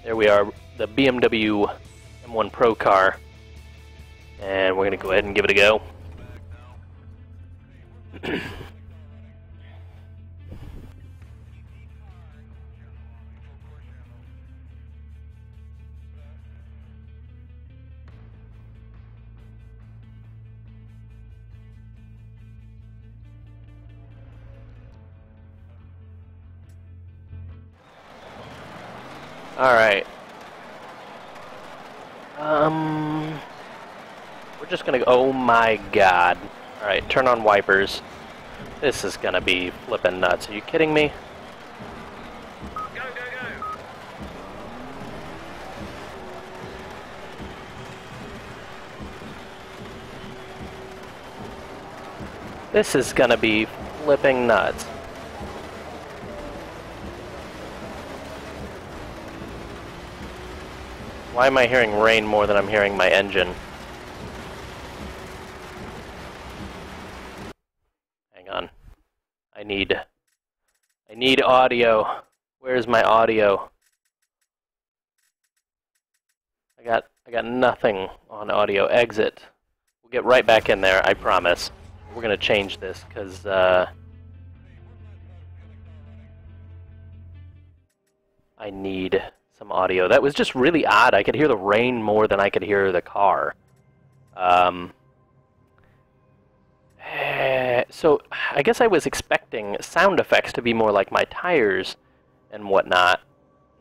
There we are, the BMW M1 Pro car. And we're going to go ahead and give it a go. Alright. We're just gonna go, oh my god. Alright, turn on wipers. This is gonna be flippin' nuts. Are you kidding me? Go, go, go! This is gonna be flipping nuts. Why am I hearing rain more than I'm hearing my engine? Hang on. I need audio. Where's my audio? I got nothing on audio. Exit. We'll get right back in there, I promise. We're gonna change this because I need some audio. That was just really odd. I could hear the rain more than I could hear the car. So I guess I was expecting sound effects to be more like my tires and whatnot,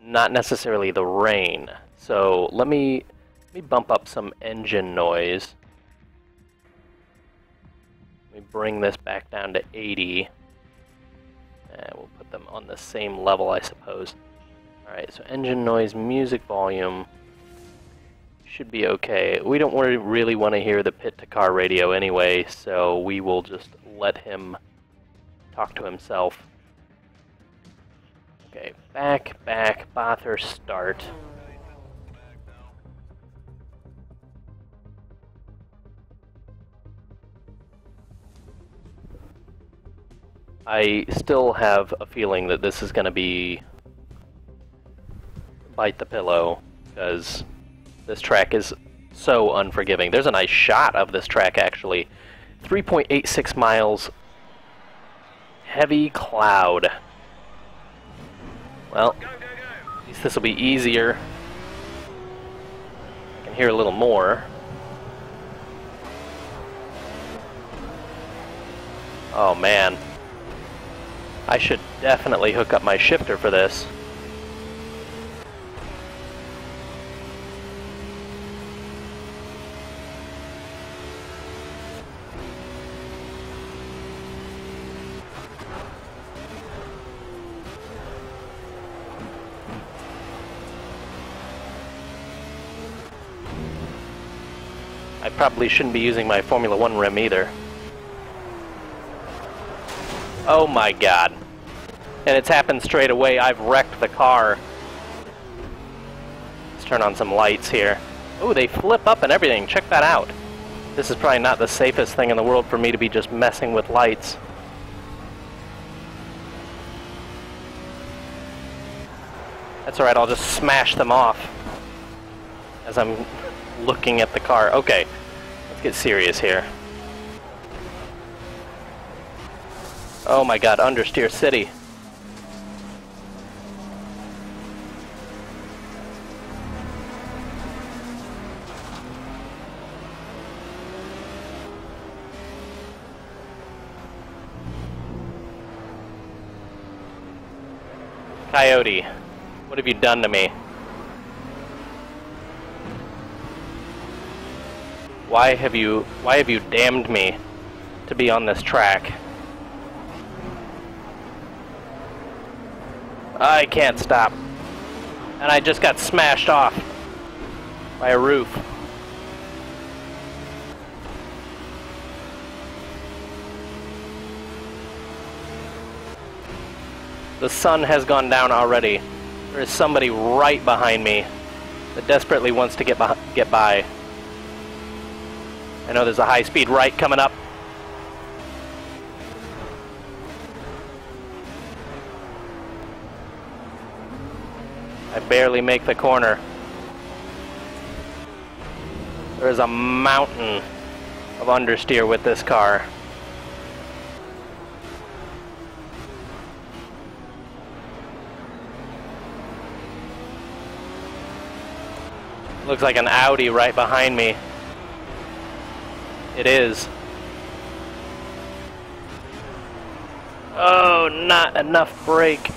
not necessarily the rain. So let me bump up some engine noise. Let me bring this back down to 80. And we'll put them on the same level, I suppose. Alright, so engine noise, music volume should be okay. We don't really want to hear the pit-to-car radio anyway, so we will just let him talk to himself. Okay, back, bother, start. I still have a feeling that this is going to be bite the pillow, because this track is so unforgiving. There's a nice shot of this track, actually. 3.86 miles. Heavy cloud. Well, at least this will be easier. I can hear a little more. Oh man. I should definitely hook up my shifter for this. I probably shouldn't be using my Formula 1 rim either. Oh my god. And it's happened straight away. I've wrecked the car. Let's turn on some lights here. Oh, they flip up and everything. Check that out. This is probably not the safest thing in the world for me to be just messing with lights. That's alright, I'll just smash them off as I'm looking at the car. Okay, let's get serious here. Oh my god, understeer city. Coyote, what have you done to me? Why have you damned me to be on this track? I can't stop. And I just got smashed off by a roof. The sun has gone down already. There is somebody right behind me that desperately wants to get by. I know there's a high-speed right coming up. I barely make the corner. There is a mountain of understeer with this car. Looks like an Audi right behind me. It is. Oh, not enough brake.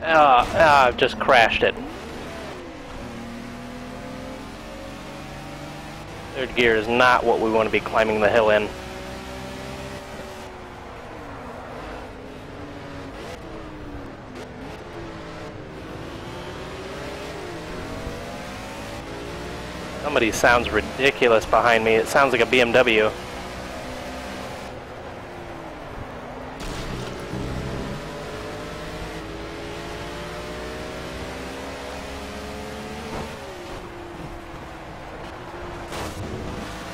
I've just crashed it. Third gear is not what we want to be climbing the hill in. Somebody sounds ridiculous behind me. It sounds like a BMW.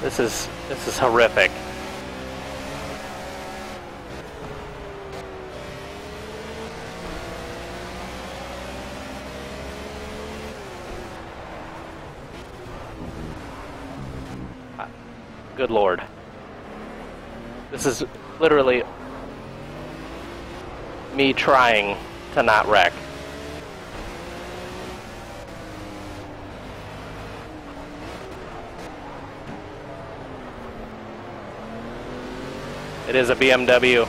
This is horrific. Good Lord. This is literally me trying to not wreck. It is a BMW.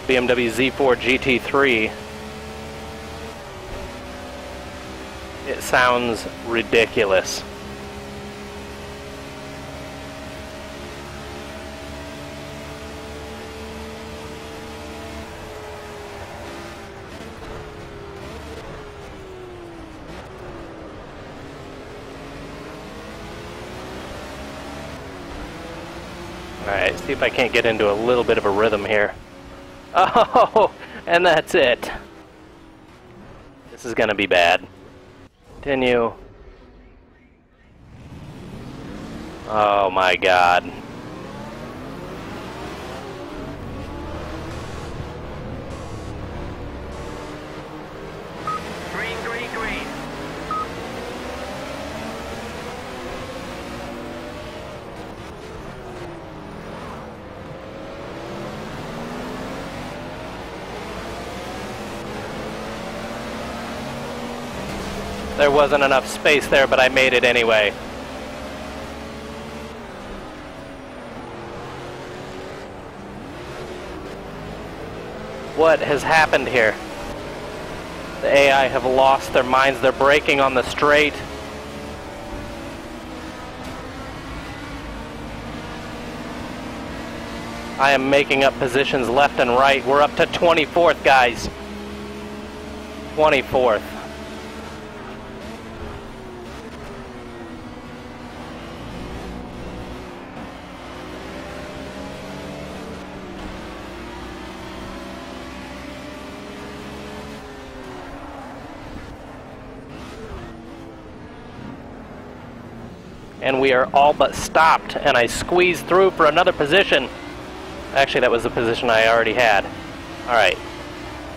BMW Z4 GT3. It sounds ridiculous. Alright, see if I can't get into a little bit of a rhythm here. Oh, and that's it. This is gonna be bad. Continue. Oh my god. There wasn't enough space there, but I made it anyway. What has happened here? The AI have lost their minds. They're braking on the straight. I am making up positions left and right. We're up to 24th, guys. 24th. And we are all but stopped, and I squeezed through for another position. Actually, that was the position I already had. Alright.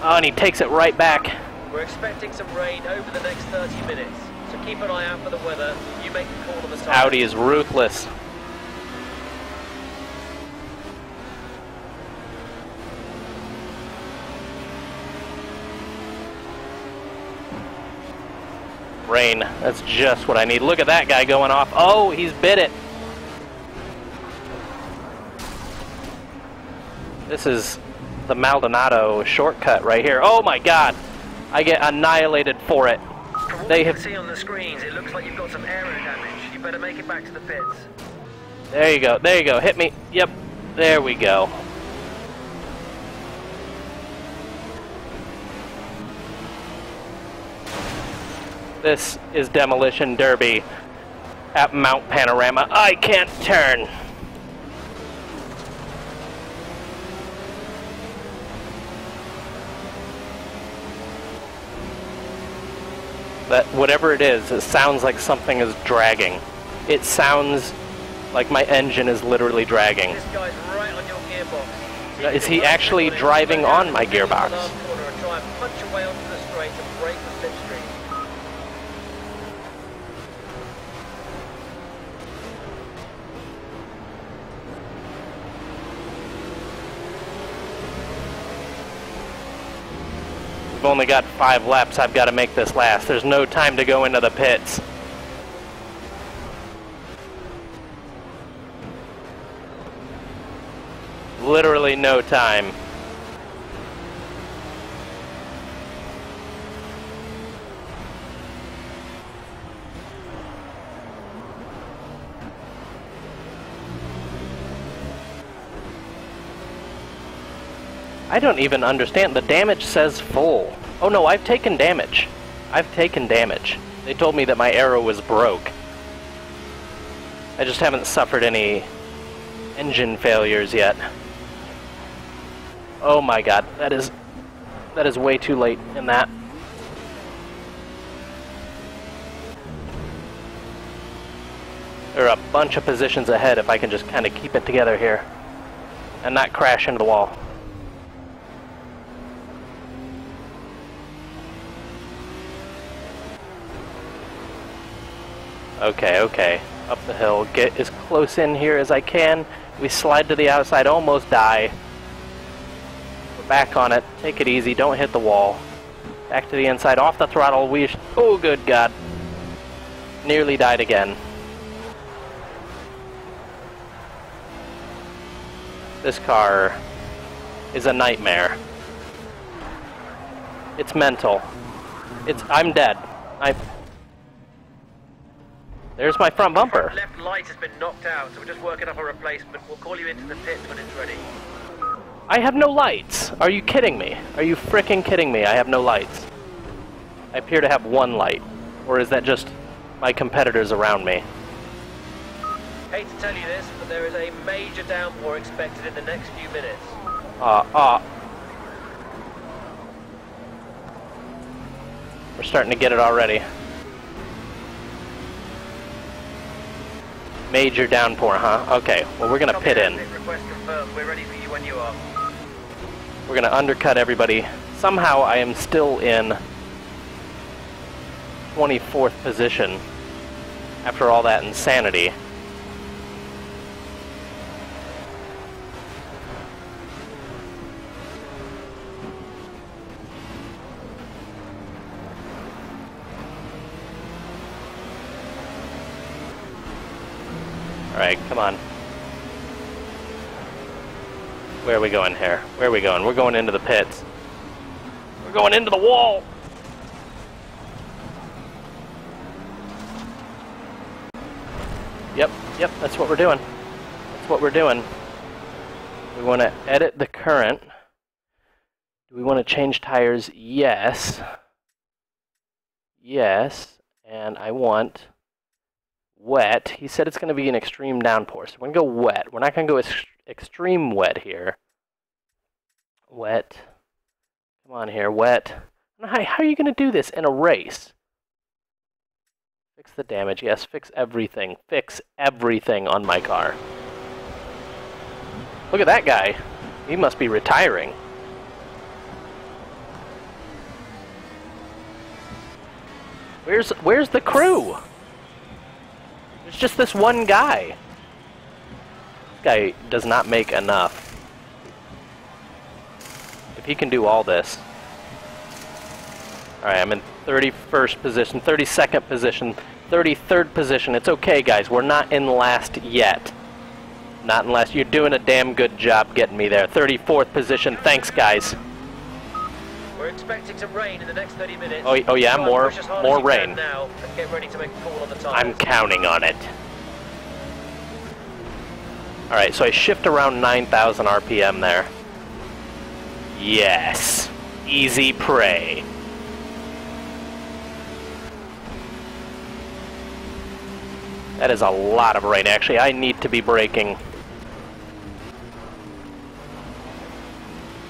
Oh, and he takes it right back. We're expecting some rain over the next 30 minutes, so keep an eye out for the weather. You make the call on the side. Audi is ruthless. Rain, that's just what I need. Look at that guy going off. Oh, he's bit it. This is the Maldonado shortcut right here. Oh my god, I get annihilated for it. From what you can see on the screens, it looks like you've got some aero damage. You better make it back to the pits. There you go, there you go. Hit me. Yep, there we go. This is Demolition Derby at Mount Panorama. I can't turn. That whatever it is, it sounds like something is dragging. It sounds like my engine is literally dragging. This guy's right on your gearbox. So is he actually driving on my gearbox? Try and punch away onto the straight and break the slipstream. We've only got 5 laps. I've got to make this last. There's no time to go into the pits. Literally no time. I don't even understand. The damage says full. Oh no, I've taken damage. I've taken damage. They told me that my arrow was broke. I just haven't suffered any engine failures yet. Oh my god, that is way too late in that. There are a bunch of positions ahead if I can just kind of keep it together here and not crash into the wall. Okay, okay. Up the hill. Get as close in here as I can. We slide to the outside, almost die. We're back on it. Take it easy. Don't hit the wall. Back to the inside. Off the throttle. Oh, good God. Nearly died again. This car is a nightmare. It's mental. I'm dead. There's my front bumper. Left light has been knocked out, so we're just working up a replacement. We'll call you into the pits when it's ready. I have no lights. Are you kidding me? Are you fricking kidding me? I have no lights. I appear to have one light. Or is that just my competitors around me? Hate to tell you this, but there is a major downpour expected in the next few minutes. We're starting to get it already. Major downpour, huh? Okay, well we're gonna pit in. Request confirmed. We're ready for you when you are. We're gonna undercut everybody. Somehow I am still in 24th position after all that insanity. Alright, come on. Where are we going here? Where are we going? We're going into the pits. We're going into the wall! Yep, that's what we're doing. That's what we're doing. We want to edit the current. Do we want to change tires? Yes. Yes. And I want wet. He said it's going to be an extreme downpour, so we're going to go wet. We're not going to go extreme wet here. Wet. Come on here, wet. How are you going to do this in a race? Fix the damage. Yes, fix everything. Fix everything on my car. Look at that guy. He must be retiring. Where's the crew? There's just this one guy. This guy does not make enough. If he can do all this. Alright, I'm in 31st position, 32nd position, 33rd position. It's okay, guys. We're not in last yet. Not unless you're doing a damn good job getting me there. 34th position. Thanks, guys. We're expecting some rain in the next 30 minutes. Oh yeah, more rain. Now and get ready to make a call on the tires. I'm counting on it. Alright, so I shift around 9,000 RPM there. Yes. Easy prey. That is a lot of rain. Actually, I need to be braking.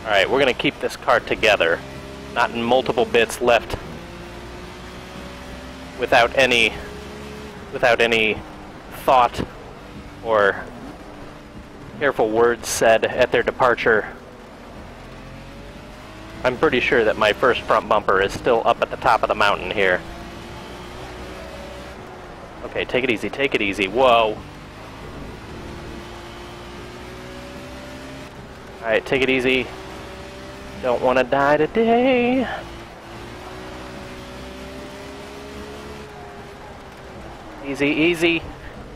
Alright, we're going to keep this car together. Not in multiple bits left without any thought or careful words said at their departure. I'm pretty sure that my first front bumper is still up at the top of the mountain here. Okay, take it easy, take it easy. Whoa. Alright, take it easy. Don't want to die today. Easy, easy.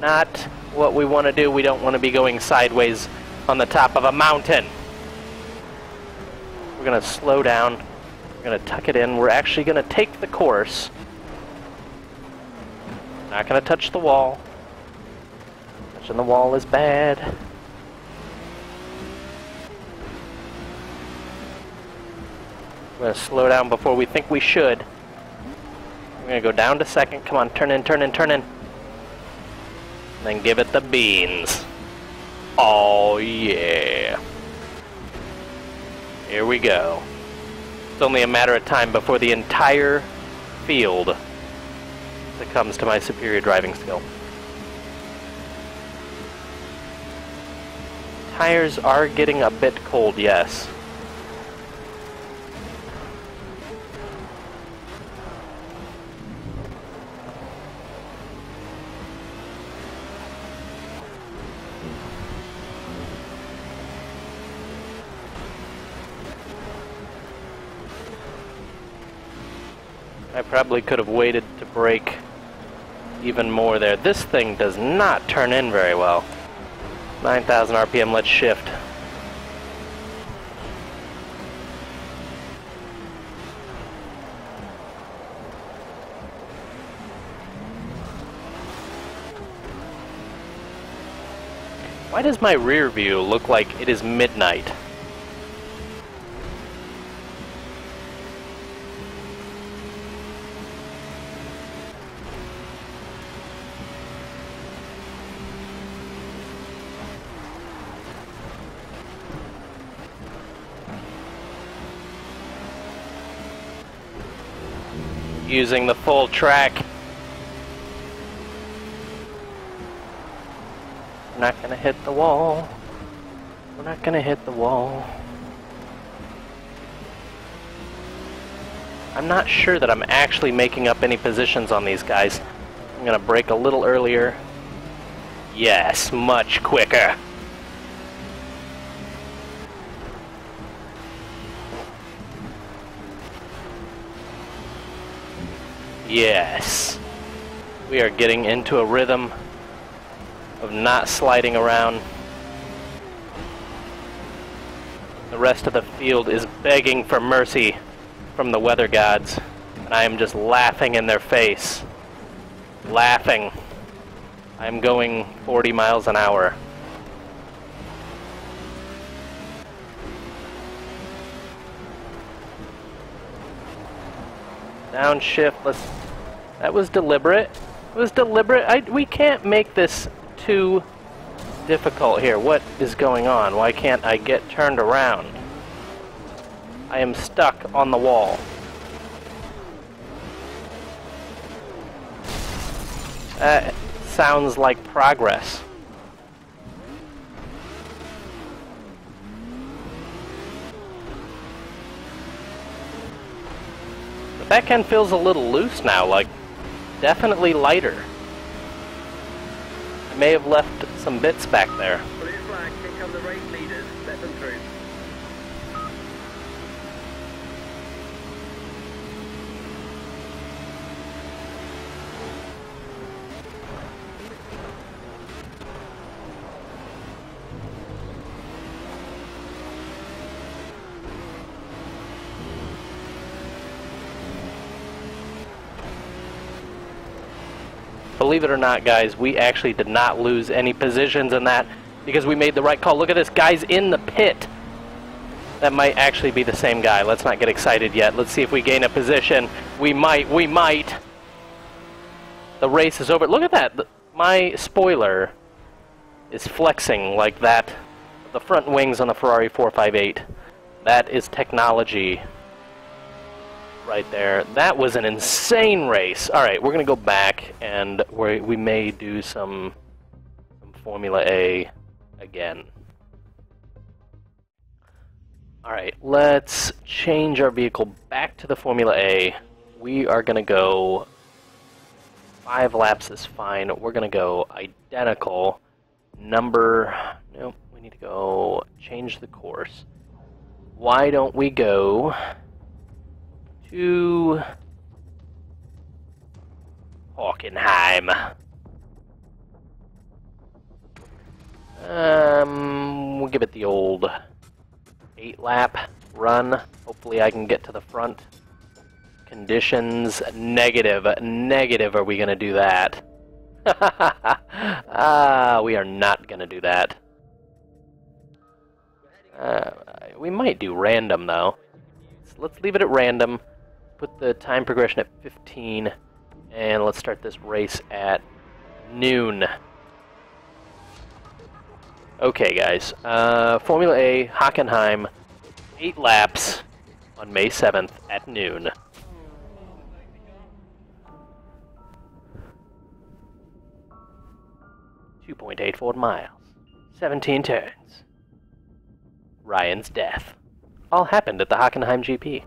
Not what we want to do. We don't want to be going sideways on the top of a mountain. We're going to slow down. We're going to tuck it in. We're actually going to take the course. Not going to touch the wall. Touching the wall is bad. We're going to slow down before we think we should. We're going to go down to second. Come on, turn in, turn in, turn in. And then give it the beans. Oh, yeah. Here we go. It's only a matter of time before the entire field succumbs to my superior driving skill. Tires are getting a bit cold, yes. I probably could have waited to brake even more there. This thing does not turn in very well. 9,000 RPM, let's shift. Why does my rear view look like it is midnight? Using the full track. We're not gonna hit the wall. We're not gonna hit the wall. I'm not sure that I'm actually making up any positions on these guys. I'm gonna brake a little earlier. Yes, much quicker. Yes. We are getting into a rhythm. of not sliding around. The rest of the field is begging for mercy from the weather gods, and I am just laughing in their face. Laughing. I'm going 40 miles an hour. Downshift, that was deliberate. It was deliberate. We can't make this too difficult here. What is going on? Why can't I get turned around? I am stuck on the wall. That sounds like progress. The back end feels a little loose now, like definitely lighter. I may have left some bits back there. Blue flag, here come the race leaders. Let them through. Believe it or not, guys, we actually did not lose any positions in that because we made the right call. Look at this, guy's in the pit. That might actually be the same guy. Let's not get excited yet. Let's see if we gain a position. We might. The race is over. Look at that. My spoiler is flexing like that. The front wings on the Ferrari 458. That is technology. Right there. That was an insane race. Alright, we're going to go back and we may do some Formula A again. Alright, let's change our vehicle back to the Formula A. We are going to go 5 laps is fine. We're going to go identical. Nope, we need to go change the course. Why don't we go to Hockenheim. We'll give it the old 8-lap run. Hopefully I can get to the front. Conditions negative. Negative, are we going to do that? We are not going to do that. We might do random, though. So let's leave it at random. Put the time progression at 15, and let's start this race at noon. Okay, guys. Formula A, Hockenheim, 8 laps on May 7th at noon. .84 miles, 17 turns. Ryan's death. All happened at the Hockenheim GP.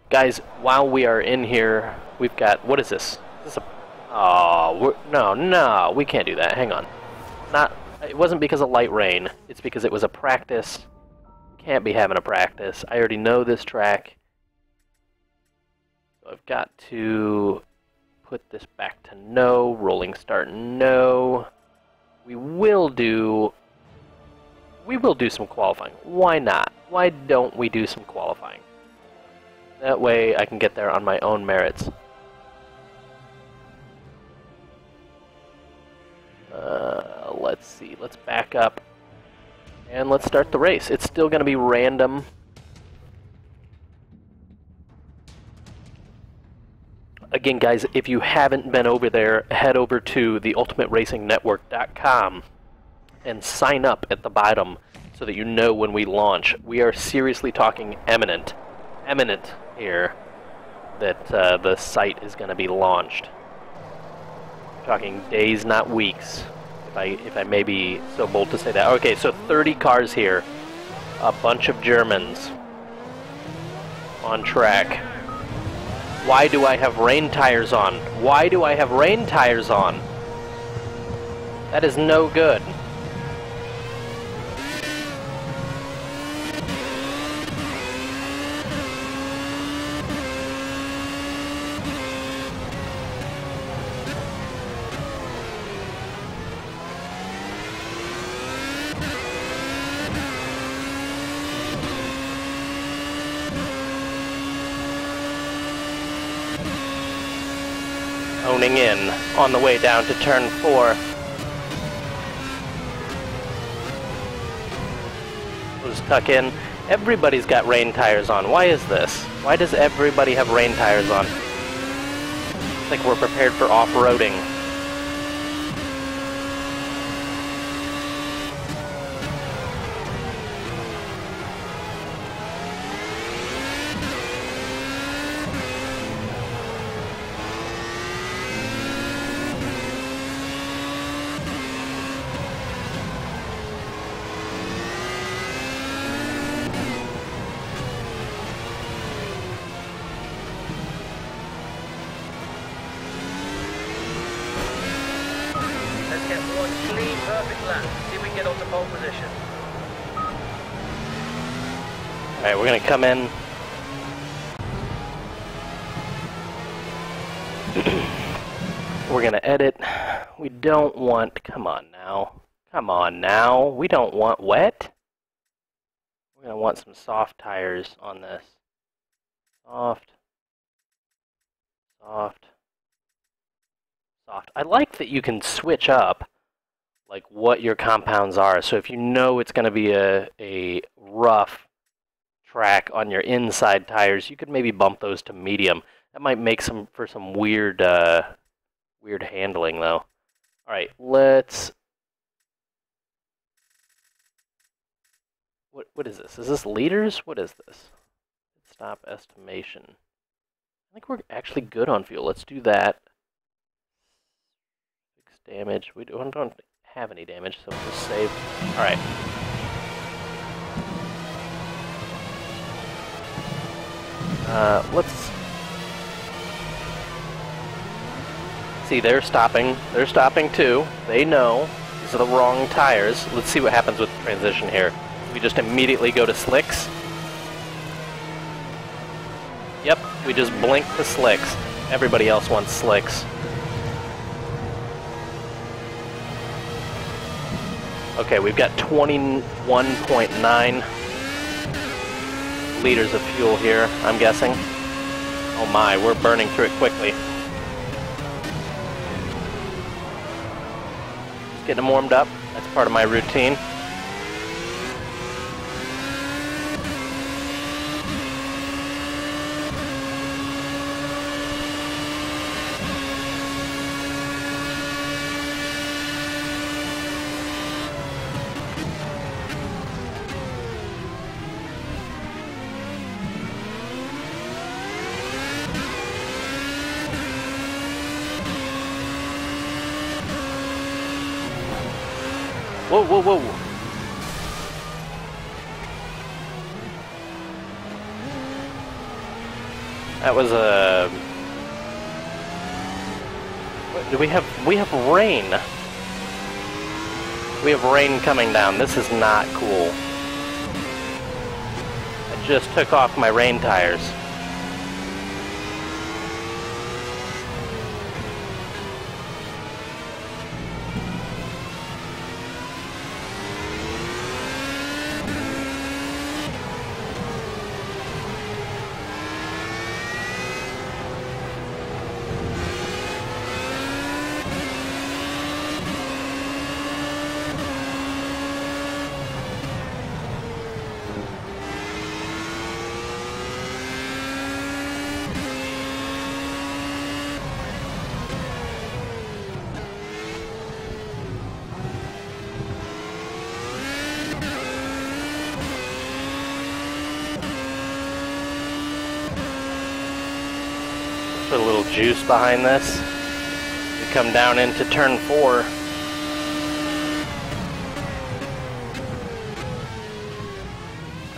Guys, while we are in here, we've got, what is this? Is this a, oh, no, we can't do that. Hang on. It wasn't because of light rain. It's because it was a practice. Can't be having a practice. I already know this track. So I've got to put this back to no. Rolling start, no. We will do some qualifying. Why not? Why don't we do some qualifying? That way I can get there on my own merits. Let's see. Let's back up. And let's start the race. It's still going to be random. Again, guys, if you haven't been over there, head over to theultimateracingnetwork.com and sign up at the bottom so that you know when we launch. We are seriously talking imminent here that the site is going to be launched. We're talking days, not weeks, if I may be so bold to say that. Okay, so 30 cars here, a bunch of Germans on track. Why do I have rain tires on? Why do I have rain tires on? That is no good. honing in on the way down to turn 4. We'll just tuck in. Everybody's got rain tires on. Why is this? Why does everybody have rain tires on? It's like we're prepared for off-roading. Get one clean, perfect lap. See if we can get onto pole position. Alright, we're gonna come in. We're gonna edit. We don't want, come on now. Come on now. We don't want wet. We're gonna want some soft tires on this. Soft. Soft. Soft. I like that you can switch up like what your compounds are. So if you know it's going to be a rough track on your inside tires, you could maybe bump those to medium. That might make for some weird weird handling though. All right, let's. What is this? Is this liters? What is this? Stop estimation. I think we're actually good on fuel. Let's do that. Damage. We don't have any damage, so we'll just save. Alright. Let's see, they're stopping. They're stopping too. They know these are the wrong tires. Let's see what happens with the transition here. We just immediately go to slicks. Yep, we just blink to slicks. Everybody else wants slicks. Okay, we've got 21.9 liters of fuel here, I'm guessing. Oh my, we're burning through it quickly. Just getting them warmed up. That's part of my routine. Whoa, whoa, whoa. That was a... What, do we have rain. We have rain coming down. This is not cool. I just took off my rain tires. Put a little juice behind this. We come down into turn 4.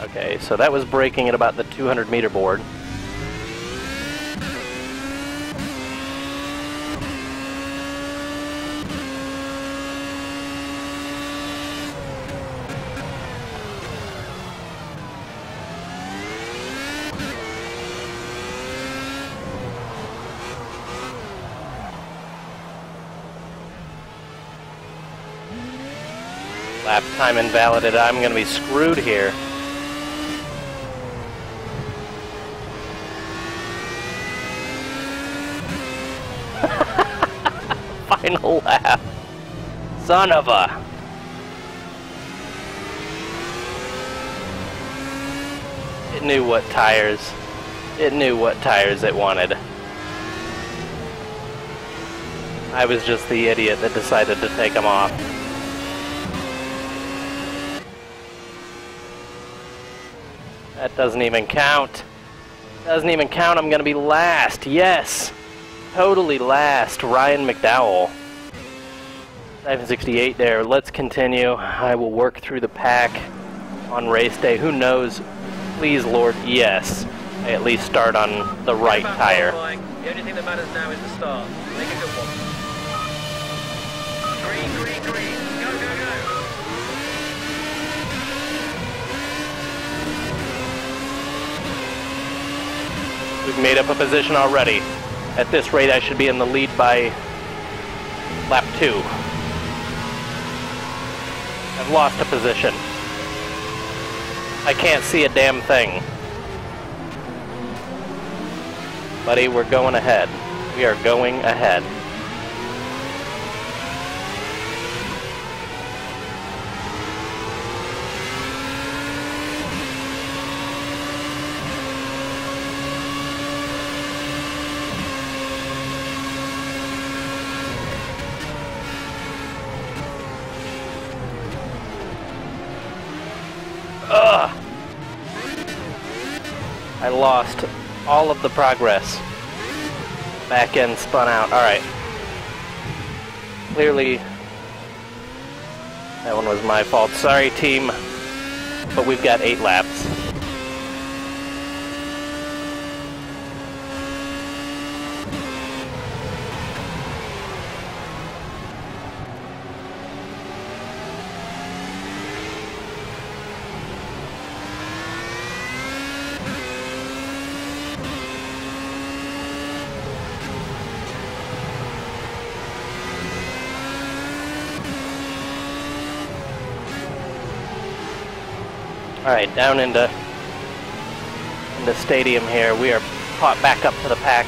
Okay, so that was braking at about the 200 meter board. Lap time invalidated. I'm going to be screwed here. final lap. Son of a... It knew what tires. It knew what tires it wanted. I was just the idiot that decided to take them off. That doesn't even count. Doesn't even count. I'm gonna be last. Yes. Totally last. Ryan McDowell. Cyphon68 there. Let's continue. I will work through the pack on race day. Who knows? Please, Lord, yes. I at least start on the right tire. The only thing that matters now is the start. Make a good one. Green, green, green. Go, go, go. We've made up a position already. At this rate, I should be in the lead by lap 2. I've lost a position. I can't see a damn thing. Buddy, we're going ahead. We are going ahead. Ugh! I lost all of the progress. Back end spun out. Alright. Clearly, that one was my fault. Sorry, team. But we've got 8 laps. Alright, down into stadium here. We are caught back up to the pack.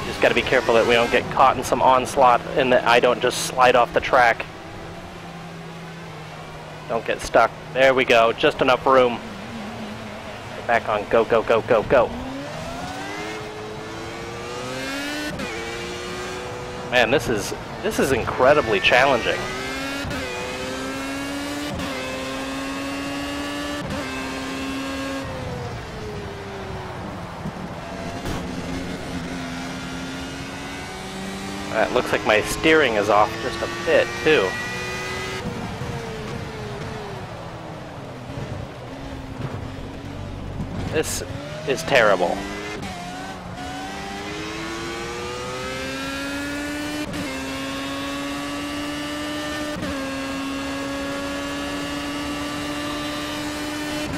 Just gotta be careful that we don't get caught in some onslaught and that I don't just slide off the track. Don't get stuck. There we go. Just enough room. Get back on. Go, go, go, go, go. Man, this is incredibly challenging. It looks like my steering is off just a bit, too. This is terrible.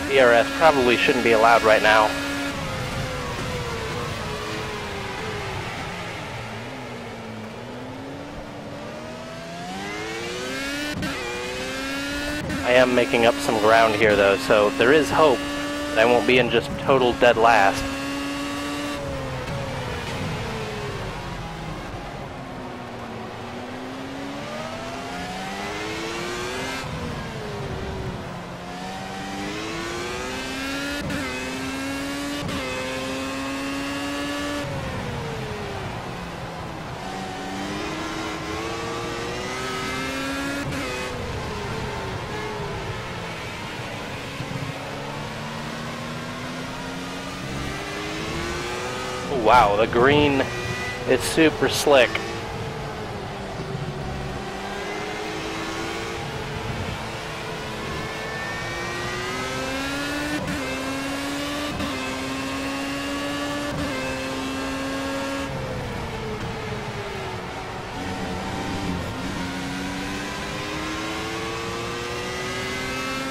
DRS probably shouldn't be allowed right now. I am making up some ground here though, so there is hope that I won't be in just total dead last. Wow, the green is super slick.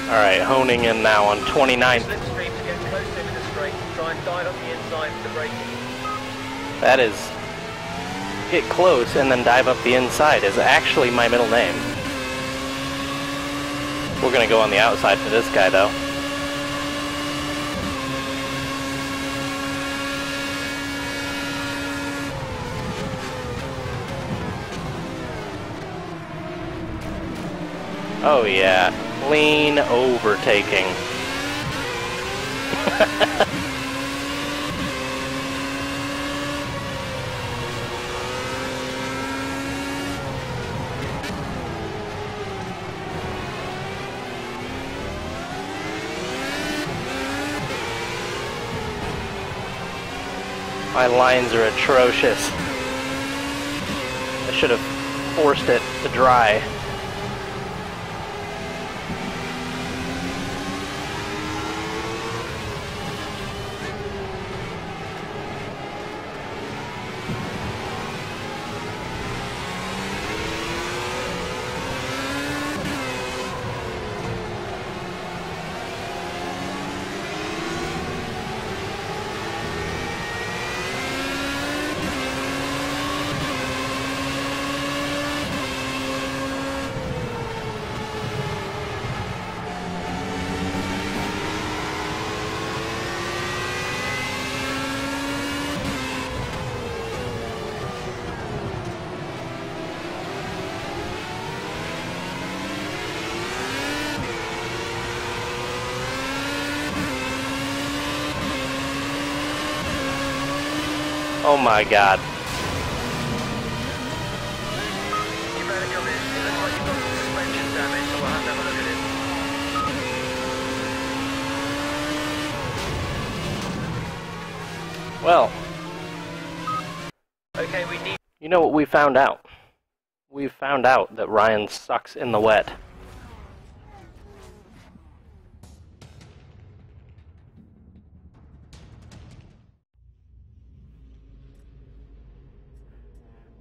Alright, honing in now on 29th. Slipstream to get close to him in the straight. Try and dive up the inside with the braking. That is, get close and then dive up the inside is actually my middle name. We're gonna go on the outside for this guy though. Oh yeah, clean overtaking. My lines are atrocious. I should have forced it to dry. Oh my god. You better come in. It looks like you've got some suspension damage, so we'll have to have a look at it. Well, Okay, we need... you know what we found out? We found out that Ryan sucks in the wet.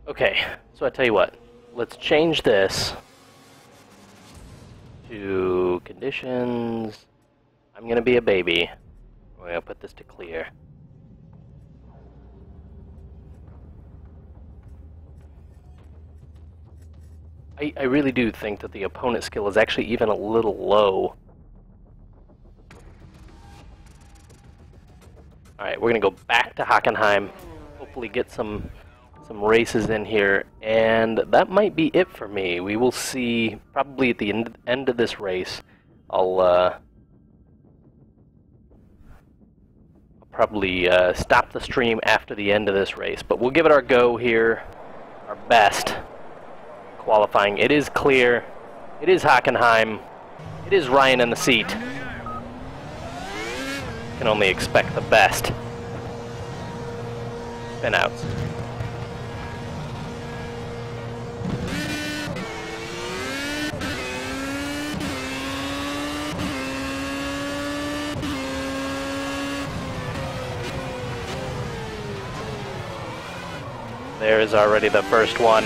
Okay, so I tell you what, let's change this to conditions. I'm gonna be a baby. We're gonna put this to clear. I really do think that the opponent skill is actually even a little low. Alright, we're gonna go back to Hockenheim, hopefully get some races in here, and that might be it for me. We will see probably at the end of this race. I'll probably stop the stream after the end of this race, but we'll give it our go here, our best. Qualifying. It is clear. It is Hockenheim. It is Ryan in the seat. Can only expect the best. Spin outs. There is already the first one.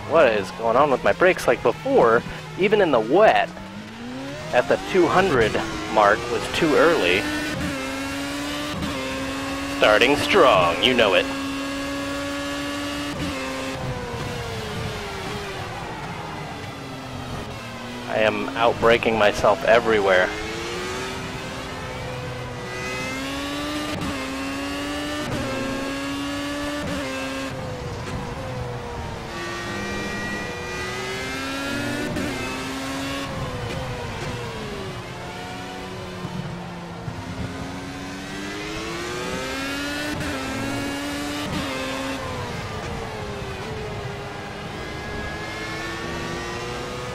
What is going on with my brakes? Like before, even in the wet, at the 200 mark was too early. Starting strong, you know it. I am outbraking myself everywhere.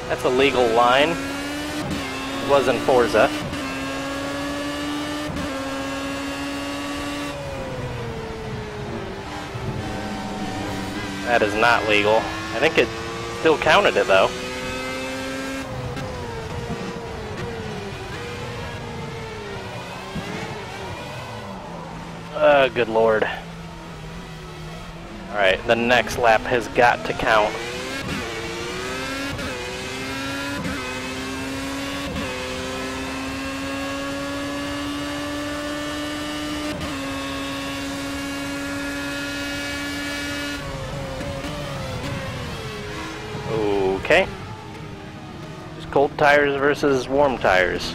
That's a legal line. It was in Forza. That is not legal. I think it still counted it though. Good lord. Alright, the next lap has got to count. Okay. Just cold tires versus warm tires.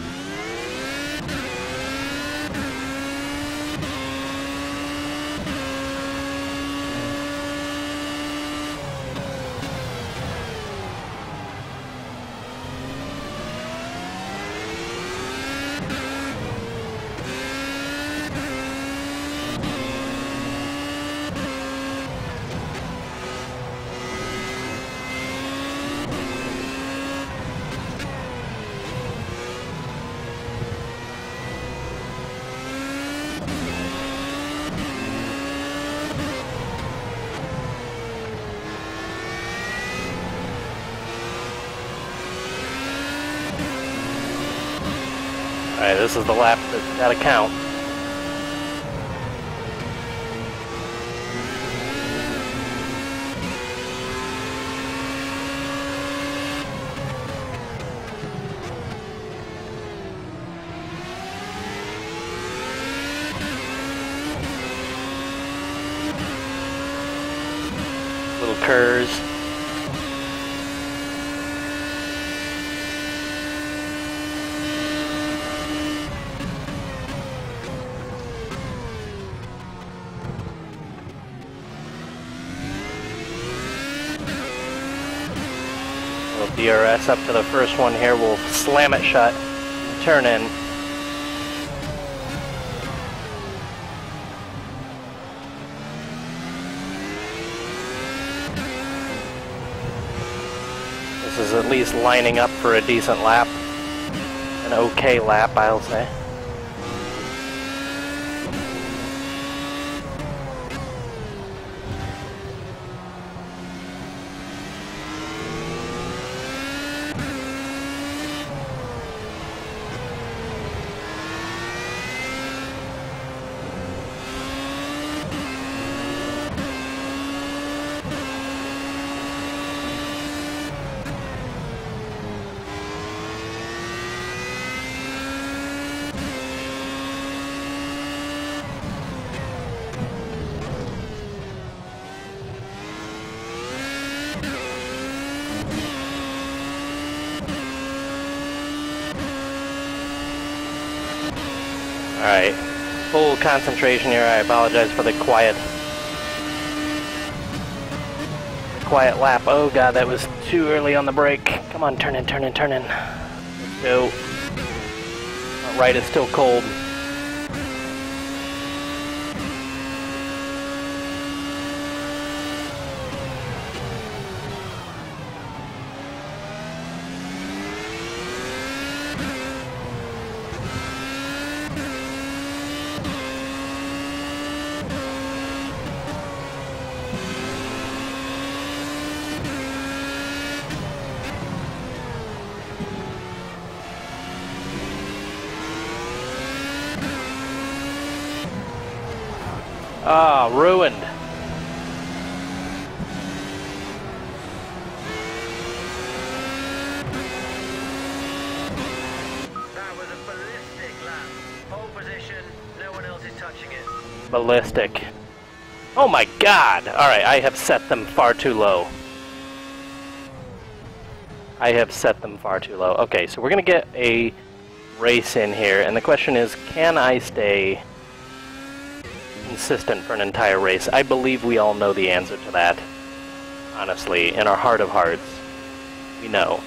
Alright, this is the lap that's gotta count. Little curves. DRS up to the first one here, we'll slam it shut, turn in. This is at least lining up for a decent lap. An okay lap, I'll say. Alright, full concentration here. I apologize for the quiet lap. Oh god, that was too early on the brake. Come on, turn in, turn in, turn in. Let's go. Right, it's still cold. Ah, ruined. That was a ballistic lap. Pole position, no one else is touching it. Ballistic. Oh my god! Alright, I have set them far too low. I have set them far too low. Okay, so we're gonna get a race in here, and the question is, can I stay consistent for an entire race? I believe we all know the answer to that. Honestly, in our heart of hearts, we know.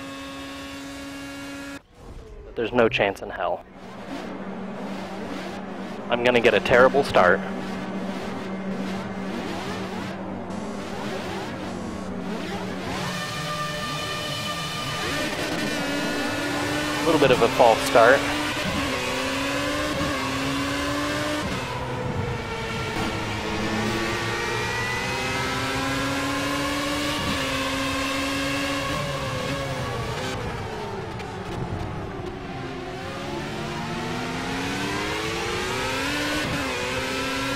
But there's no chance in hell. I'm gonna get a terrible start. A little bit of a false start.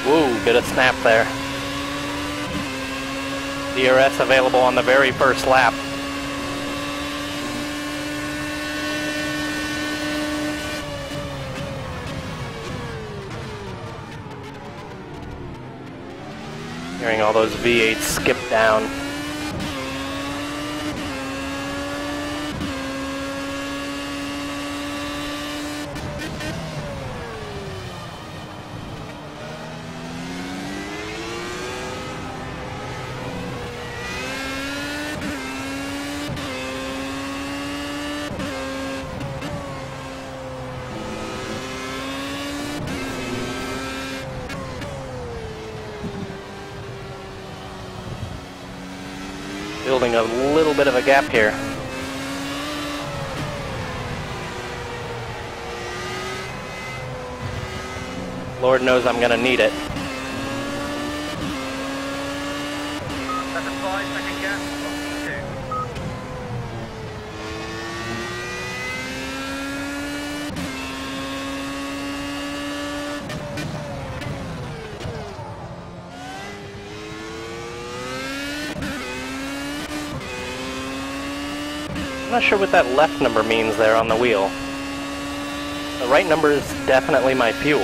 Whoa, bit of snap there. DRS available on the very first lap. Hearing all those V8s skip down. building a little bit of a gap here. Lord knows I'm gonna need it. That's a 5-second gap on P2. I'm not sure what that left number means there on the wheel. The right number is definitely my fuel.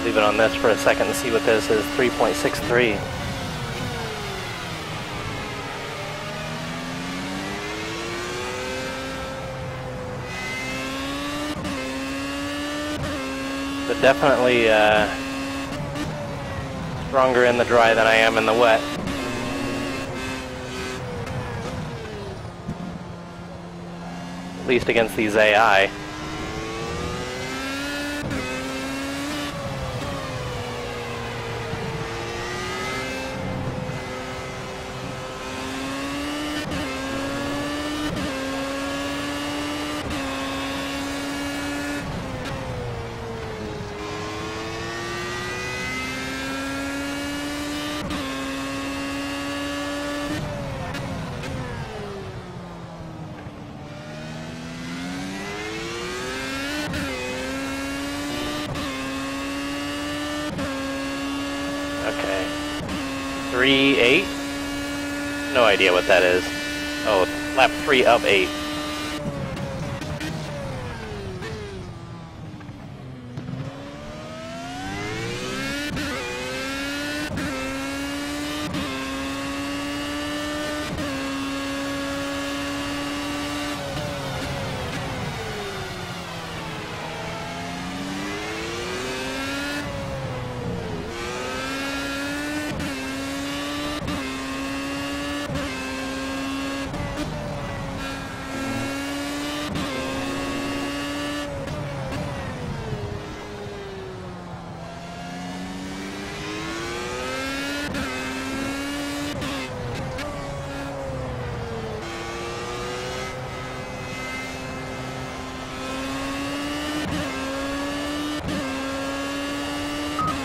Leave it on this for a second and see what this is. 3.63. But definitely stronger in the dry than I am in the wet. At least against these AI. Okay. 3.8? No idea what that is. Oh, lap 3 of 8.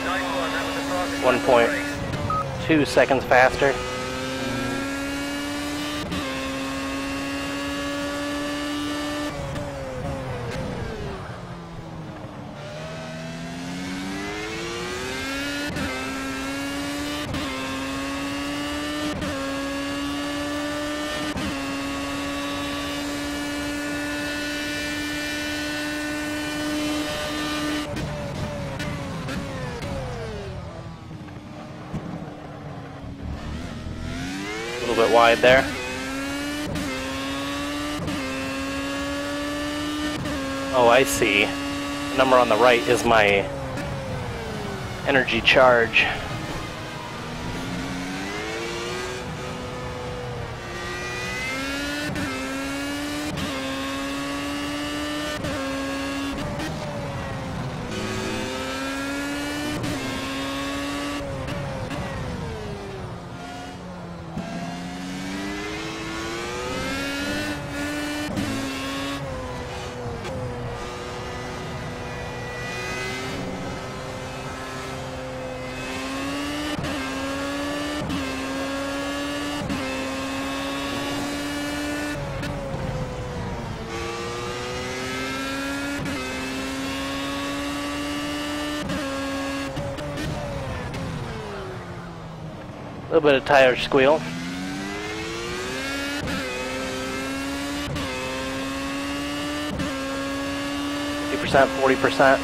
Nice one, that was the fastest 1.2 seconds faster. A little bit wide there. Oh, I see. The number on the right is my energy charge. A little bit of tire squeal. %, 40%.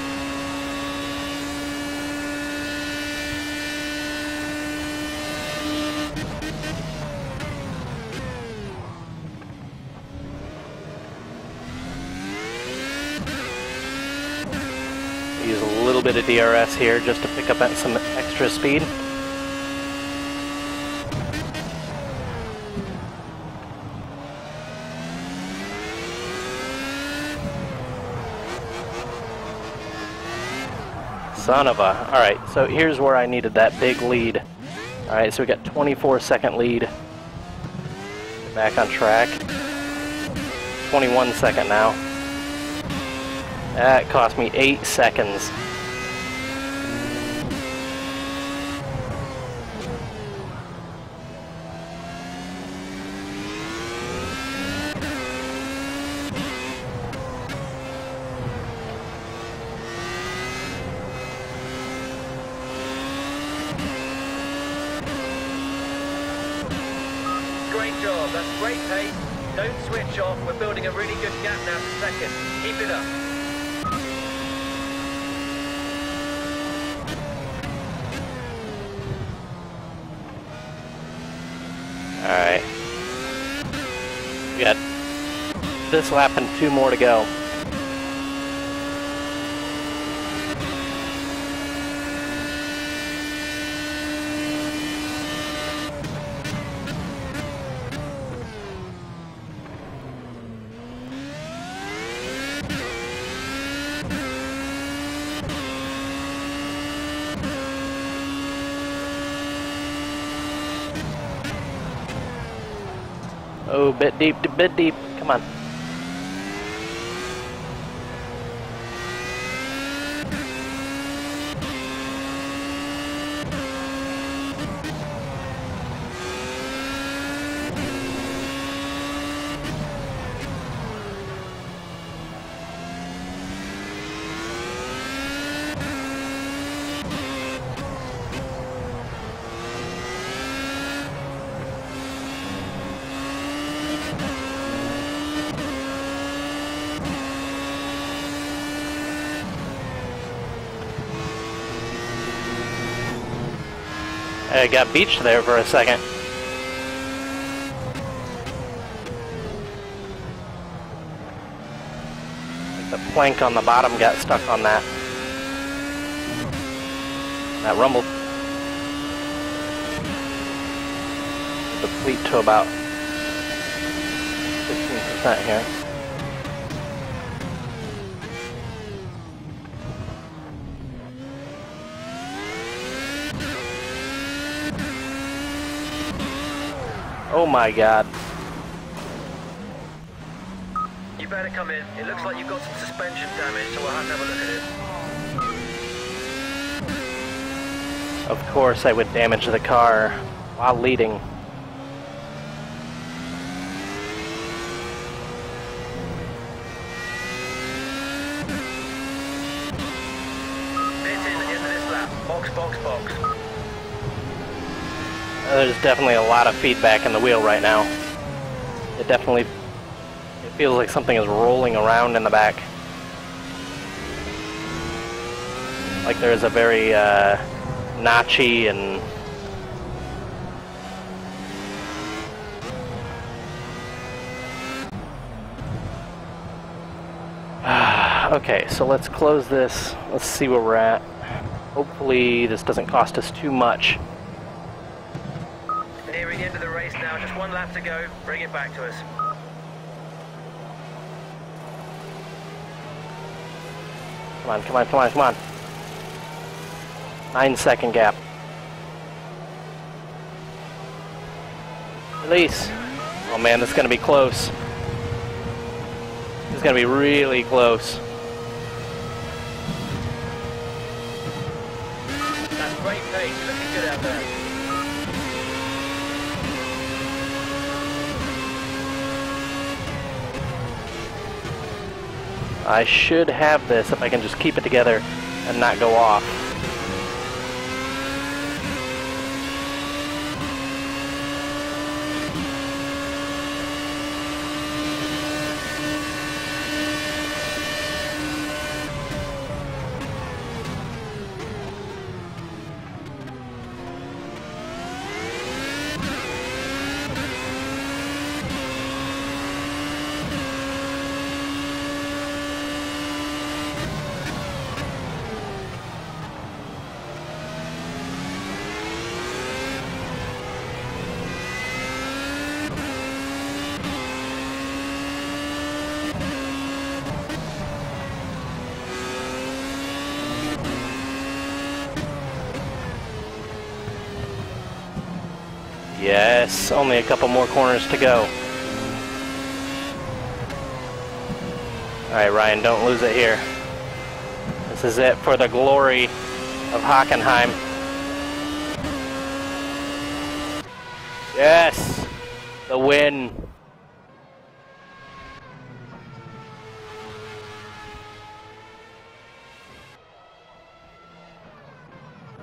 Use a little bit of DRS here just to pick up some extra speed. Son of a... Alright, so here's where I needed that big lead. Alright, so we got 24-second lead. Back on track. 21-second now. That cost me 8 seconds. Great job, that's great pace. Don't switch off, we're building a really good gap now to second. Keep it up. Alright. We got this lap and 2 more to go. Oh, bit deep, bit deep. Come on. I got beached there for a second. The plank on the bottom got stuck on that. That rumbled. Deplete to about 15% here. Oh my god. You better come in. It looks like you've got some suspension damage, so we'll have to have a look at it. Of course I would damage the car while leading. Bit in at the end of this lap. Box, box, box. There's definitely a lot of feedback in the wheel right now. It feels like something is rolling around in the back. Like there's a very notchy and okay, so let's close this. Let's see where we're at. Hopefully this doesn't cost us too much. Nearing the end of the race now, just 1 lap to go. Bring it back to us. Come on, come on, come on, come on. 9-second gap. Release. Oh man, this is going to be close. This is going to be really close. That's great pace. You're looking good out there. I should have this if I can just keep it together and not go off. Yes, only a couple more corners to go. Alright, Ryan, don't lose it here. This is it for the glory of Hockenheim. Yes! The win!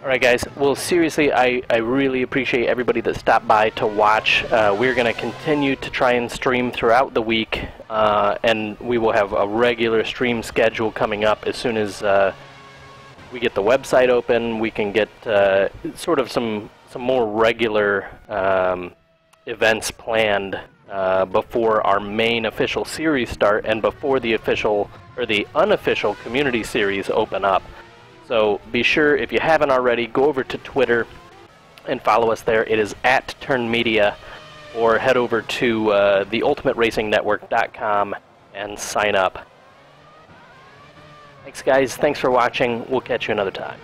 Alright guys, well seriously, I really appreciate everybody that stopped by to watch. We're going to continue to try and stream throughout the week, and we will have a regular stream schedule coming up as soon as we get the website open. We can get sort of some more regular events planned before our main official series start and before the official or the unofficial community series open up. So be sure, if you haven't already, go over to Twitter and follow us there. It is @TurnMedia, or head over to theultimateracingnetwork.com and sign up. Thanks guys, thanks for watching. We'll catch you another time.